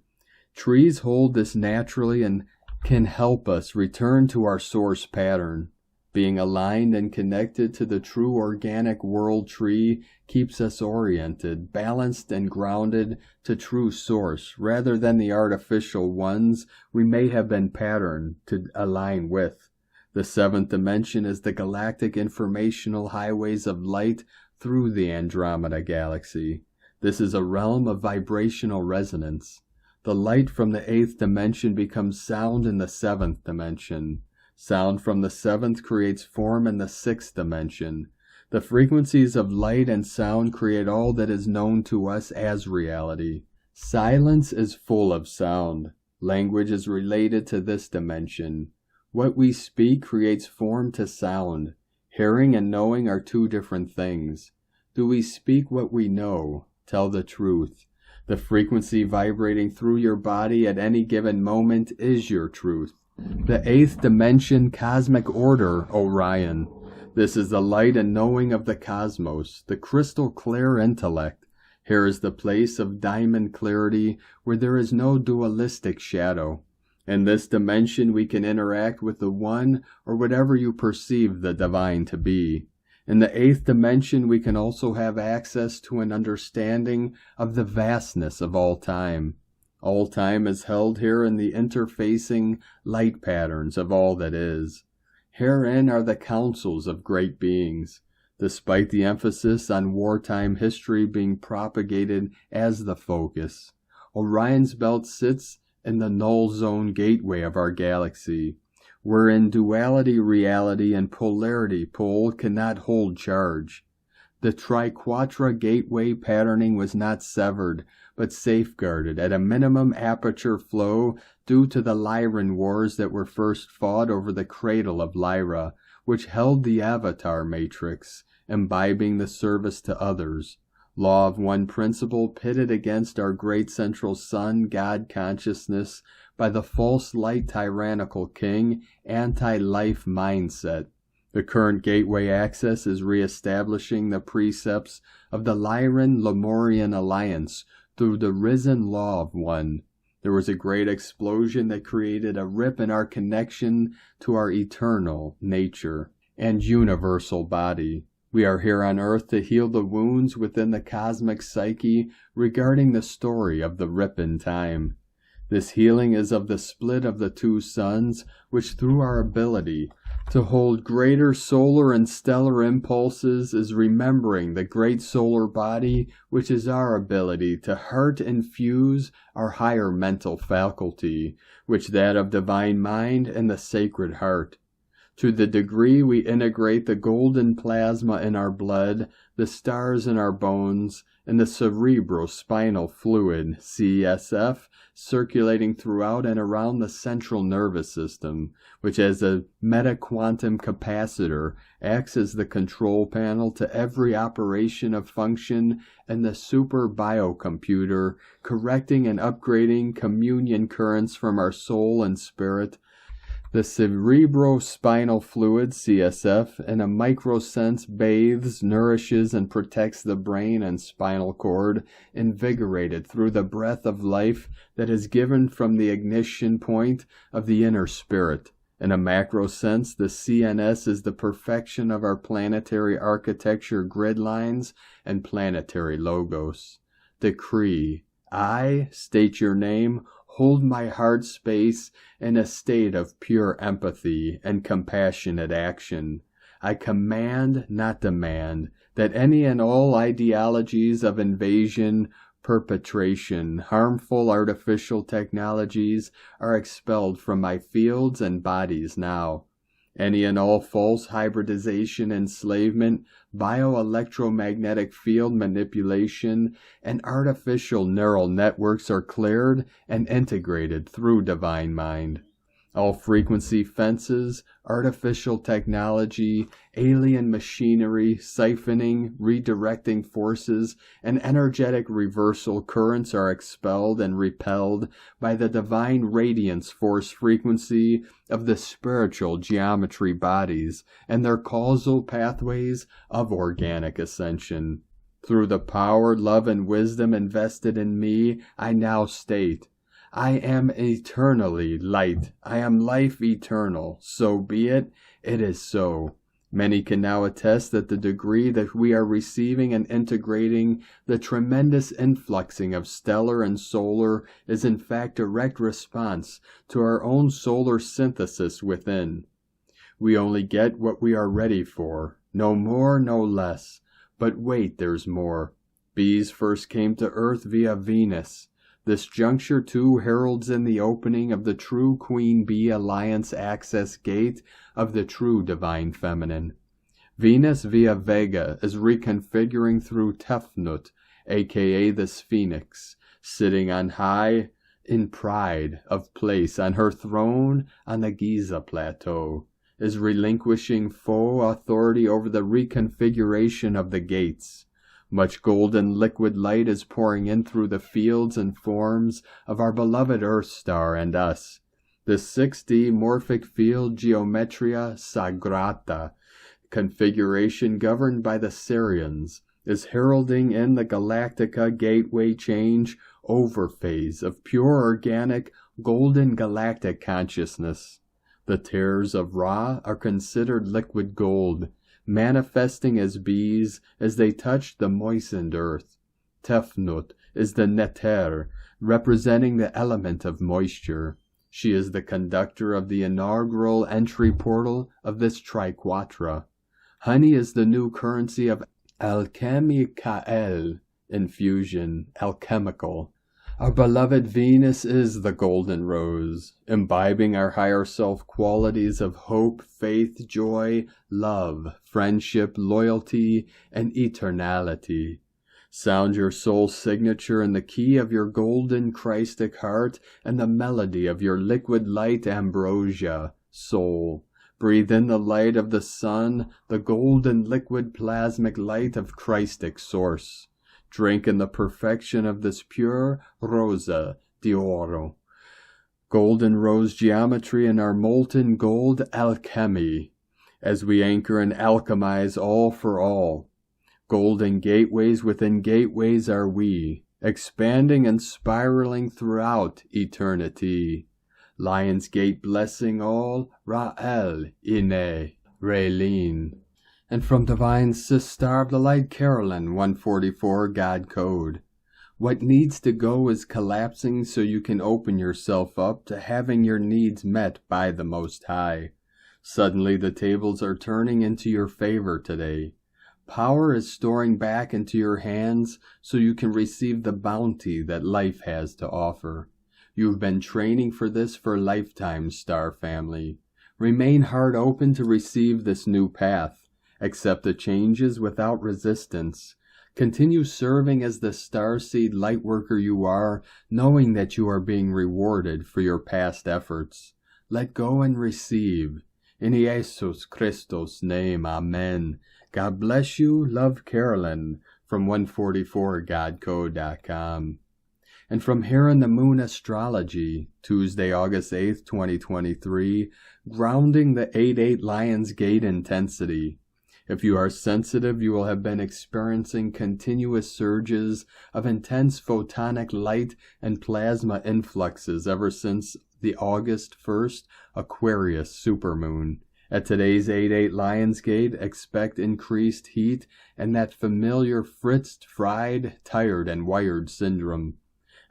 Trees hold this naturally and can help us return to our source pattern. Being aligned and connected to the true organic world tree keeps us oriented, balanced, and grounded to true source, rather than the artificial ones we may have been patterned to align with. The seventh dimension is the galactic informational highways of light through the Andromeda Galaxy. This is a realm of vibrational resonance. The light from the eighth dimension becomes sound in the seventh dimension. Sound from the seventh creates form in the sixth dimension. The frequencies of light and sound create all that is known to us as reality. Silence is full of sound. Language is related to this dimension. What we speak creates form to sound. Hearing and knowing are two different things. Do we speak what we know? Tell the truth. The frequency vibrating through your body at any given moment is your truth. The eighth dimension, cosmic order, Orion. This is the light and knowing of the cosmos, the crystal clear intellect. Here is the place of diamond clarity where there is no dualistic shadow. In this dimension we can interact with the one or whatever you perceive the divine to be. In the eighth dimension we can also have access to an understanding of the vastness of all time. All time is held here in the interfacing light patterns of all that is. Herein are the counsels of great beings. Despite the emphasis on wartime history being propagated as the focus, Orion's belt sits in the null zone gateway of our galaxy, wherein duality reality and polarity pole cannot hold charge. The triquetra gateway patterning was not severed, but safeguarded at a minimum aperture flow due to the Lyran wars that were first fought over the cradle of Lyra, which held the avatar matrix, imbibing the service to others. Law of one principle pitted against our great central sun God consciousness by the false light tyrannical king anti-life mindset. The current gateway access is re-establishing the precepts of the Lyran-Lemurian alliance through the risen law of one. There was a great explosion that created a rip in our connection to our eternal nature and universal body. We are here on Earth to heal the wounds within the cosmic psyche regarding the story of the rip in time. This healing is of the split of the two suns, which through our ability to hold greater solar and stellar impulses is remembering the great solar body, which is our ability to heart infuse our higher mental faculty, which that of divine mind and the sacred heart. To the degree we integrate the golden plasma in our blood, the stars in our bones, and the cerebrospinal fluid, CSF, circulating throughout and around the central nervous system, which as a meta-quantum capacitor acts as the control panel to every operation of function in the super biocomputer, correcting and upgrading communion currents from our soul and spirit. The cerebrospinal fluid, CSF, in a microsense bathes, nourishes, and protects the brain and spinal cord, invigorated through the breath of life that is given from the ignition point of the inner spirit. In a macro sense, the CNS is the perfection of our planetary architecture grid lines and planetary logos. Decree, I state your name, hold my heart space in a state of pure empathy and compassionate action. I command, not demand, that any and all ideologies of invasion, perpetration, harmful artificial technologies are expelled from my fields and bodies now. Any and all false hybridization, enslavement, bioelectromagnetic field manipulation, and artificial neural networks are cleared and integrated through divine mind. All frequency fences, artificial technology, alien machinery, siphoning, redirecting forces, and energetic reversal currents are expelled and repelled by the divine radiance force frequency of the spiritual geometry bodies and their causal pathways of organic ascension. Through the power, love, and wisdom invested in me, I now state, I am eternally light. I am life eternal. So be it. It is so. Many can now attest that the degree that we are receiving and integrating the tremendous influxing of stellar and solar is in fact direct response to our own solar synthesis within. We only get what we are ready for. No more, no less. But wait, there's more. Bees first came to Earth via Venus. This juncture, too, heralds in the opening of the true Queen Bee Alliance access gate of the true Divine Feminine. Venus via Vega is reconfiguring through Tefnut, aka the Sphinx, sitting on high in pride of place on her throne on the Giza Plateau, is relinquishing full authority over the reconfiguration of the gates. Much golden liquid light is pouring in through the fields and forms of our beloved Earth star and us. The 6D morphic field Geometria Sagrada configuration governed by the SIRIUS is heralding in the Galactica gateway change over phase of pure organic golden galactic consciousness. The tears of Ra are considered liquid gold, manifesting as bees as they touch the moistened earth. Tefnut is the neter, representing the element of moisture. She is the conductor of the inaugural entry portal of this triquatra. Honey is the new currency of alchemical infusion, alchemical. Our beloved Venus is the golden rose, imbibing our higher self qualities of hope, faith, joy, love, friendship, loyalty, and eternality. Sound your soul signature in the key of your golden Christic heart and the melody of your liquid light ambrosia, soul. Breathe in the light of the sun, the golden liquid plasmic light of Christic source. Drink in the perfection of this pure rosa d'oro. Golden rose geometry in our molten gold alchemy, as we anchor and alchemize all for all. Golden gateways within gateways are we, expanding and spiraling throughout eternity. Lionsgate blessing all, Ra'el, Ine, Raylene. And from Divine Sister of the Light Carolyn, 144 God Code. What needs to go is collapsing so you can open yourself up to having your needs met by the Most High. Suddenly the tables are turning into your favor today. Power is storing back into your hands so you can receive the bounty that life has to offer. You've been training for this for lifetimes, Star Family. Remain heart open to receive this new path. Accept the changes without resistance. Continue serving as the starseed lightworker you are, knowing that you are being rewarded for your past efforts. Let go and receive. In Jesus Christos' name, Amen. God bless you. Love, Carolyn, from 144godcode.com. And from here in the Moon Astrology, Tuesday, August 8th, 2023, grounding the 8-8 Lionsgate intensity. If you are sensitive, you will have been experiencing continuous surges of intense photonic light and plasma influxes ever since the August 1st Aquarius supermoon. At today's 8/8 Lionsgate, expect increased heat and that familiar fritzed, fried, tired, and wired syndrome.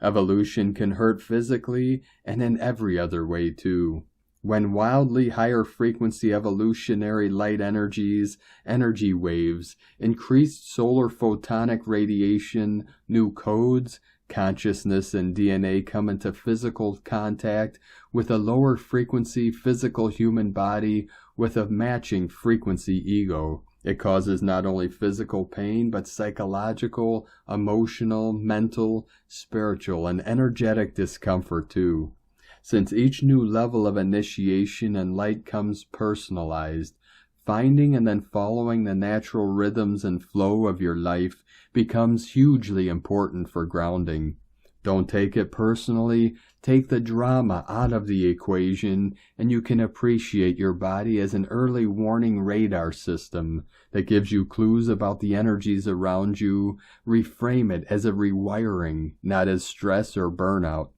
Evolution can hurt physically and in every other way too. When wildly higher frequency evolutionary light energies, energy waves, increased solar photonic radiation, new codes, consciousness and DNA come into physical contact with a lower frequency physical human body with a matching frequency ego, it causes not only physical pain but psychological, emotional, mental, spiritual, and energetic discomfort too. Since each new level of initiation and light comes personalized, finding and then following the natural rhythms and flow of your life becomes hugely important for grounding. Don't take it personally, take the drama out of the equation, and you can appreciate your body as an early warning radar system that gives you clues about the energies around you. Reframe it as a rewiring, not as stress or burnout.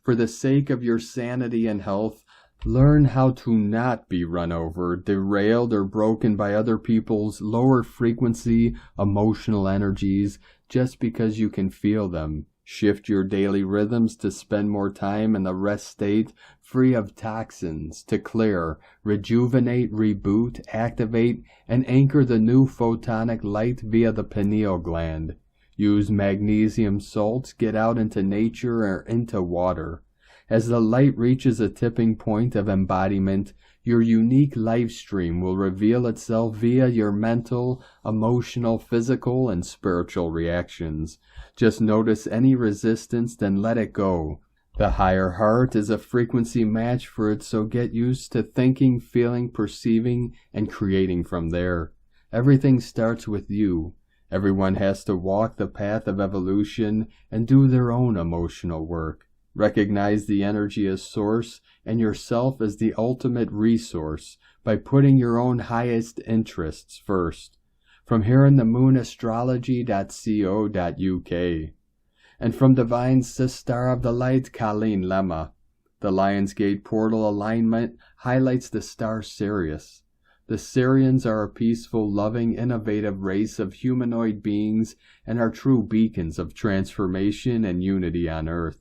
For the sake of your sanity and health, learn how to not be run over, derailed, or broken by other people's lower frequency emotional energies just because you can feel them. Shift your daily rhythms to spend more time in the rest state, free of toxins, to clear, rejuvenate, reboot, activate, and anchor the new photonic light via the pineal gland. Use magnesium salts, get out into nature or into water. As the light reaches a tipping point of embodiment, your unique life stream will reveal itself via your mental, emotional, physical, and spiritual reactions. Just notice any resistance, then let it go. The higher heart is a frequency match for it, so get used to thinking, feeling, perceiving, and creating from there. Everything starts with you. Everyone has to walk the path of evolution and do their own emotional work. Recognize the energy as source and yourself as the ultimate resource by putting your own highest interests first. From here in the moonastrology.co.uk. And from Divine Sistar of the Light, Colleen Lemma. The Lionsgate portal alignment highlights the star Sirius. The Sirians are a peaceful, loving, innovative race of humanoid beings and are true beacons of transformation and unity on Earth.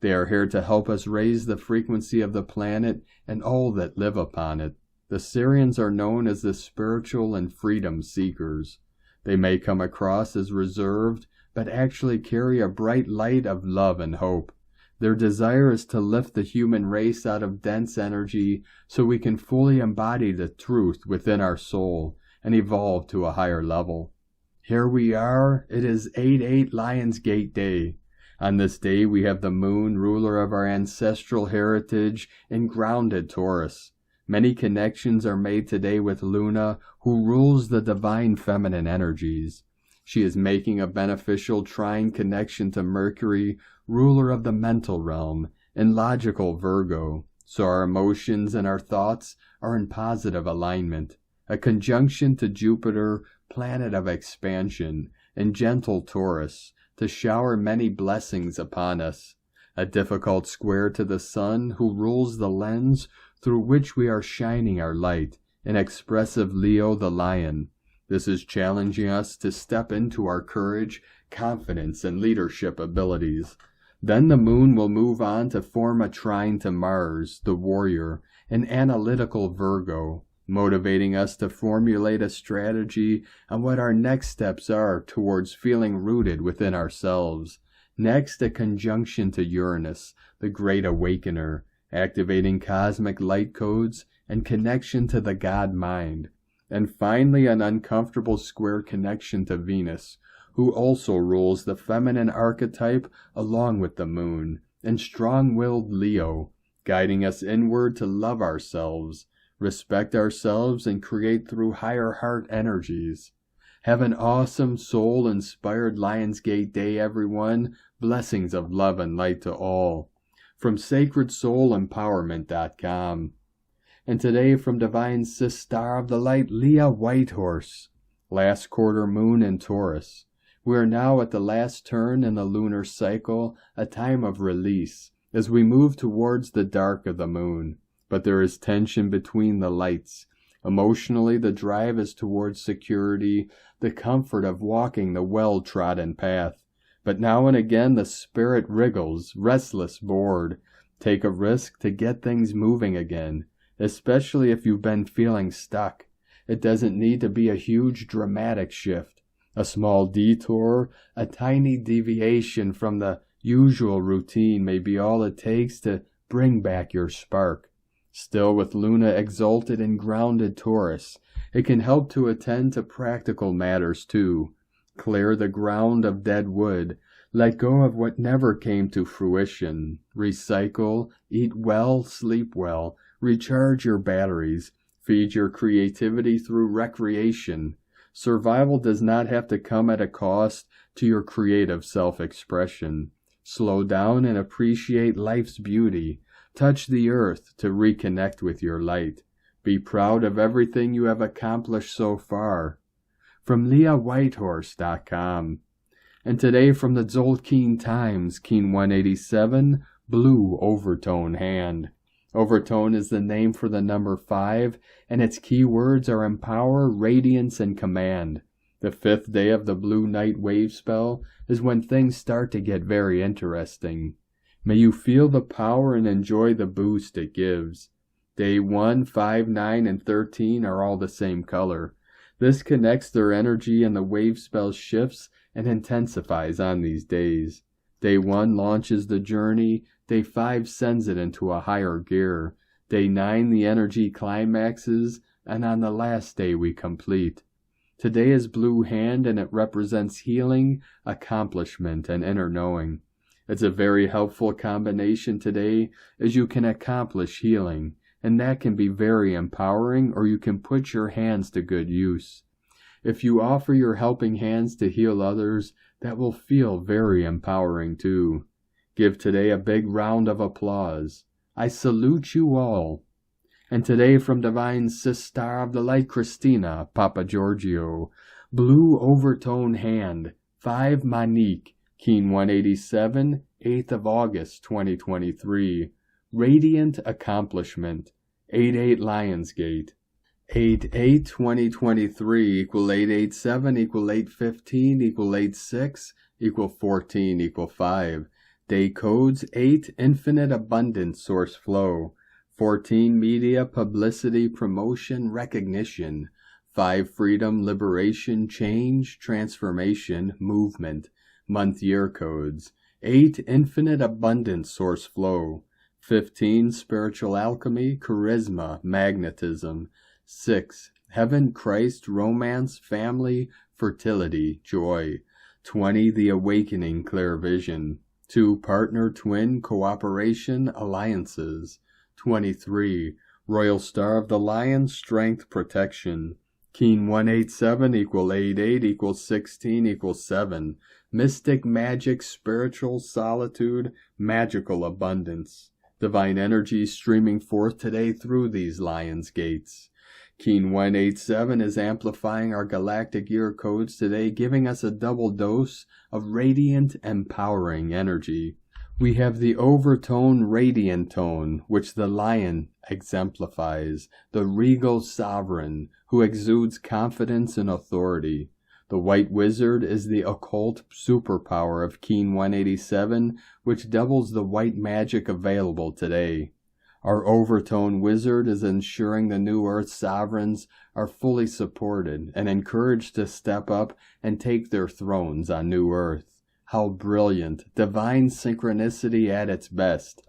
They are here to help us raise the frequency of the planet and all that live upon it. The Sirians are known as the spiritual and freedom seekers. They may come across as reserved, but actually carry a bright light of love and hope. Their desire is to lift the human race out of dense energy so we can fully embody the truth within our soul and evolve to a higher level. Here we are. It is 8/8 Lionsgate Day. On this day we have the moon, ruler of our ancestral heritage, in grounded Taurus. Many connections are made today with Luna, who rules the divine feminine energies. She is making a beneficial trine connection to Mercury, ruler of the mental realm, in logical Virgo, so our emotions and our thoughts are in positive alignment. A conjunction to Jupiter, planet of expansion, in gentle Taurus, to shower many blessings upon us. A difficult square to the Sun, who rules the lens through which we are shining our light, in expressive Leo the Lion. This is challenging us to step into our courage, confidence, and leadership abilities. Then the moon will move on to form a trine to Mars, the warrior, in analytical Virgo, motivating us to formulate a strategy on what our next steps are towards feeling rooted within ourselves. Next, a conjunction to Uranus, the great awakener, activating cosmic light codes and connection to the God mind. And finally, an uncomfortable square connection to Venus, who also rules the feminine archetype along with the moon, and strong-willed Leo, guiding us inward to love ourselves, respect ourselves, and create through higher heart energies. Have an awesome soul-inspired Lionsgate Day, everyone. Blessings of love and light to all. From sacredsoulempowerment.com. And today from Divine Sistar of the Light, Leah Whitehorse. Last quarter moon in Taurus. We are now at the last turn in the lunar cycle, a time of release, as we move towards the dark of the moon, but there is tension between the lights. Emotionally, the drive is towards security, the comfort of walking the well-trodden path. But now and again the spirit wriggles, restless, bored. Take a risk to get things moving again, especially if you've been feeling stuck. It doesn't need to be a huge dramatic shift. A small detour, a tiny deviation from the usual routine may be all it takes to bring back your spark. Still, with Luna exalted and grounded Taurus, it can help to attend to practical matters too. Clear the ground of dead wood. Let go of what never came to fruition. Recycle, eat well, sleep well, recharge your batteries, feed your creativity through recreation. Survival does not have to come at a cost to your creative self-expression. Slow down and appreciate life's beauty. Touch the earth to reconnect with your light. Be proud of everything you have accomplished so far. From LeahWhitehorse.com. And today from the Tzolk'in Times, Keen 187, Blue Overtone Hand. Overtone is the name for the number 5, and its keywords are empower, radiance, and command. The 5th day of the Blue Night Wave spell is when things start to get very interesting. May you feel the power and enjoy the boost it gives. Day 1, 5, 9, and 13 are all the same color. This connects their energy and the wave spell shifts and intensifies on these days. Day 1 launches the journey. Day 5 sends it into a higher gear. Day 9 the energy climaxes, and on the last day we complete. Today is Blue Hand, and it represents healing, accomplishment, and inner knowing. It's a very helpful combination today, as you can accomplish healing, and that can be very empowering, or you can put your hands to good use. If you offer your helping hands to heal others, that will feel very empowering too. Give today a big round of applause. I salute you all. And today from Divine Sister of the Light Christina, Papa Giorgio, Blue Overtone Hand, 5 Manique, Keen 187, 8th of August 2023, Radiant Accomplishment, 8-8 Lionsgate, 8-8-2023 equal 887 equal 815 equal 86 equal 14 equal 5. Day codes 8 Infinite Abundance Source Flow, 14 Media Publicity Promotion Recognition, 5 Freedom Liberation Change Transformation Movement. Month year codes 8 Infinite Abundance Source Flow, 15 Spiritual Alchemy Charisma Magnetism, 6 Heaven Christ Romance Family Fertility Joy, 20 The Awakening Clear Vision, 2 Partner Twin Cooperation Alliances, 23 Royal Star of the Lion Strength Protection, Keen 187 equal 88 equal 16 equal 7, Mystic Magic Spiritual Solitude Magical Abundance. Divine energy streaming forth today through these Lions Gates. Keen 187 is amplifying our galactic year codes today, giving us a double dose of radiant, empowering energy. We have the overtone radiant tone, which the lion exemplifies, the regal sovereign who exudes confidence and authority. The white wizard is the occult superpower of Keen 187, which doubles the white magic available today. Our overtone wizard is ensuring the New Earth sovereigns are fully supported and encouraged to step up and take their thrones on New Earth. How brilliant, divine synchronicity at its best.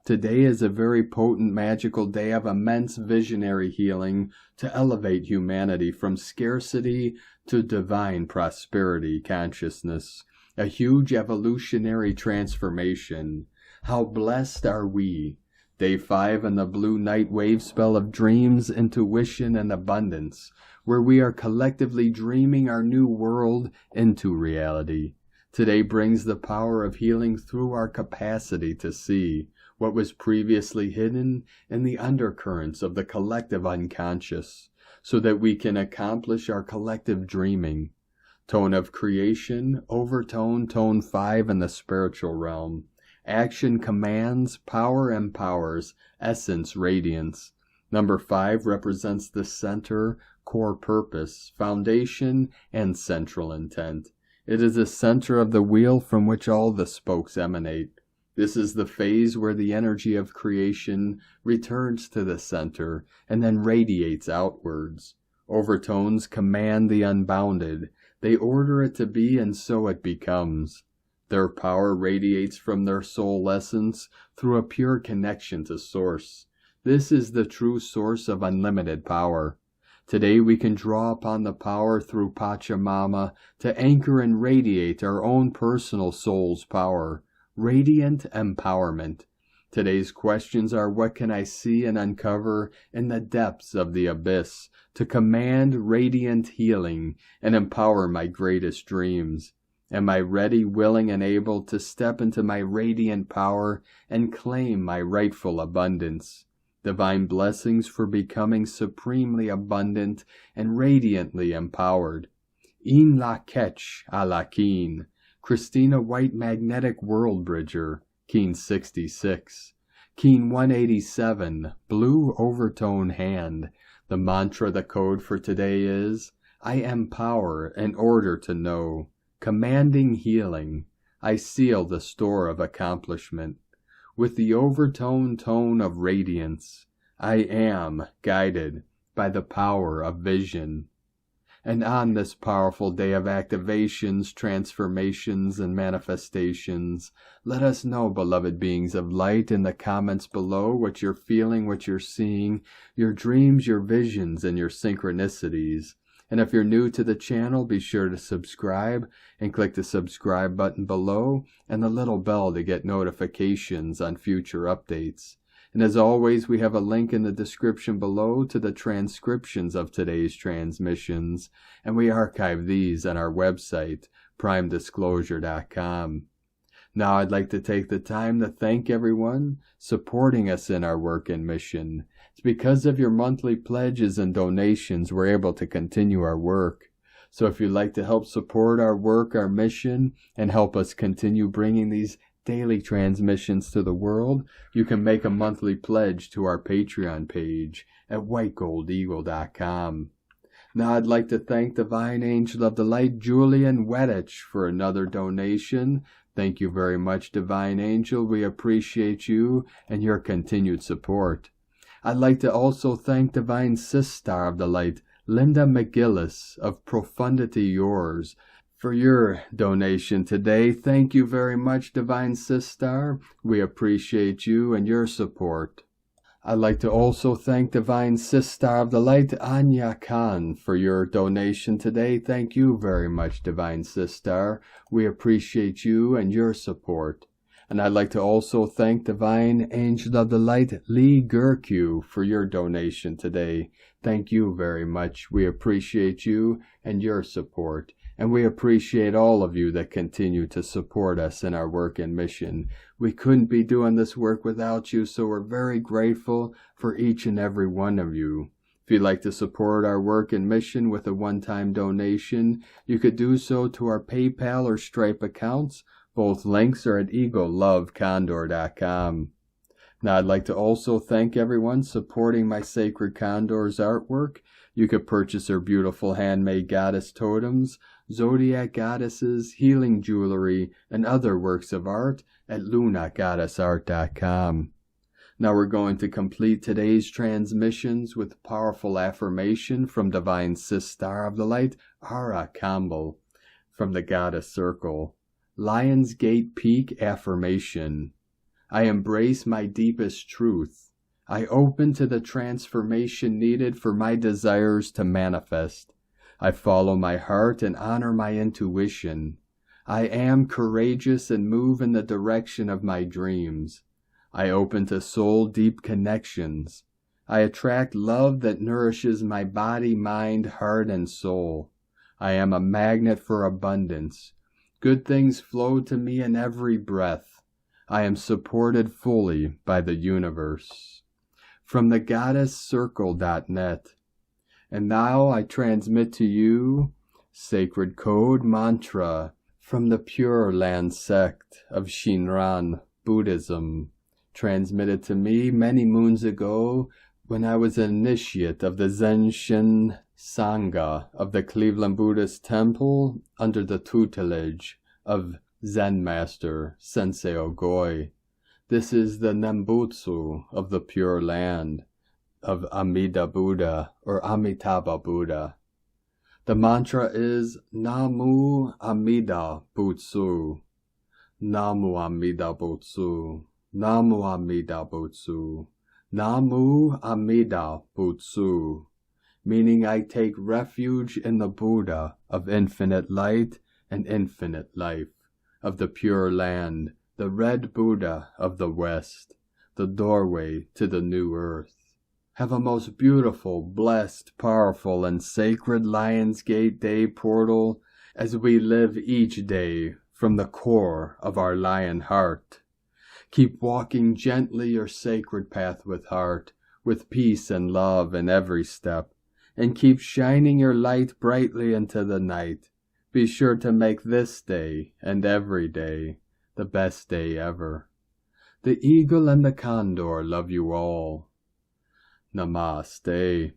Today is a very potent magical day of immense visionary healing to elevate humanity from scarcity to divine prosperity consciousness. A huge evolutionary transformation. How blessed are we. Day 5 in the Blue Night Wave spell of dreams, intuition, and abundance, where we are collectively dreaming our new world into reality. Today brings the power of healing through our capacity to see what was previously hidden in the undercurrents of the collective unconscious, so that we can accomplish our collective dreaming. Tone of creation, overtone, tone 5 in the spiritual realm. Action commands, power empowers, essence radiance. Number 5 represents the center, core purpose, foundation, and central intent. It is the center of the wheel from which all the spokes emanate. This is the phase where the energy of creation returns to the center and then radiates outwards. Overtones command the unbounded. They order it to be, and so it becomes. Their power radiates from their soul essence through a pure connection to Source. This is the true source of unlimited power. Today we can draw upon the power through Pachamama to anchor and radiate our own personal soul's power. Radiant empowerment. Today's questions are, what can I see and uncover in the depths of the abyss to command radiant healing and empower my greatest dreams? Am I ready, willing, and able to step into my radiant power and claim my rightful abundance? Divine blessings for becoming supremely abundant and radiantly empowered. In la ketch a la keen. Christina White Magnetic World Bridger, Keen 66. Keen 187, Blue Overtone Hand. The mantra, the code for today is, I am power in order to know. Commanding healing. I seal the store of accomplishment. With the overtone tone of radiance, I am guided by the power of vision. And on this powerful day of activations, transformations, and manifestations, let us know, beloved beings of light, in the comments below what you're feeling, what you're seeing, your dreams, your visions, and your synchronicities. And if you're new to the channel, be sure to subscribe and click the subscribe button below and the little bell to get notifications on future updates. And as always, we have a link in the description below to the transcriptions of today's transmissions, and we archive these on our website, primedisclosure.com. Now I'd like to take the time to thank everyone supporting us in our work and mission. It's because of your monthly pledges and donations we're able to continue our work. So if you'd like to help support our work, our mission, and help us continue bringing these daily transmissions to the world, you can make a monthly pledge to our Patreon page at whitegoldeagle.com. Now I'd like to thank Divine Angel of the Light, Julian W, for another donation. Thank you very much, Divine Angel. We appreciate you and your continued support. I'd like to also thank Divine Sister of the Light, Linda McGillis of Profundity Yours, for your donation today. Thank you very much, Divine Sister. We appreciate you and your support. I'd like to also thank Divine Sister of the Light, Anya K, for your donation today. Thank you very much, Divine Sister. We appreciate you and your support. And I'd like to also thank Divine Angel of the Light, Lee Gercu, for your donation today. Thank you very much. We appreciate you and your support. And we appreciate all of you that continue to support us in our work and mission. We couldn't be doing this work without you, so we're very grateful for each and every one of you. If you'd like to support our work and mission with a one-time donation, you could do so to our PayPal or Stripe accounts. Both links are at eaglelovecondor.com. Now I'd like to also thank everyone supporting my Sacred Condor's artwork. You could purchase her beautiful handmade goddess totems, zodiac goddesses, healing jewelry, and other works of art at lunagoddessart.com. Now we're going to complete today's transmissions with powerful affirmation from Divine Sister of the Light, Ara Campbell, from the Goddess Circle. Lionsgate Peak Affirmation. I embrace my deepest truth. I open to the transformation needed for my desires to manifest. I follow my heart and honor my intuition. I am courageous and move in the direction of my dreams. I open to soul-deep connections. I attract love that nourishes my body, mind, heart, and soul. I am a magnet for abundance. Good things flow to me in every breath. I am supported fully by the universe. From the goddesscircle.net. And now I transmit to you Sacred Code Mantra from the Pure Land Sect of Shinran, Buddhism, transmitted to me many moons ago when I was an initiate of the Zenshin Sangha of the Cleveland Buddhist Temple under the tutelage of Zen Master Sensei Ogoi. This is the Nembutsu of the Pure Land, of Amida Buddha or Amitabha Buddha. The mantra is Namu Amida Butsu, Namu Amida Butsu, Namu Amida Butsu, Namu Amida Butsu, meaning I take refuge in the Buddha of infinite light and infinite life, of the Pure Land, the Red Buddha of the West, the doorway to the new earth. Have a most beautiful, blessed, powerful, and sacred Lionsgate Day portal as we live each day from the core of our lion heart. Keep walking gently your sacred path with heart, with peace and love in every step, and keep shining your light brightly into the night. Be sure to make this day and every day the best day ever. The eagle and the condor love you all. Namaste.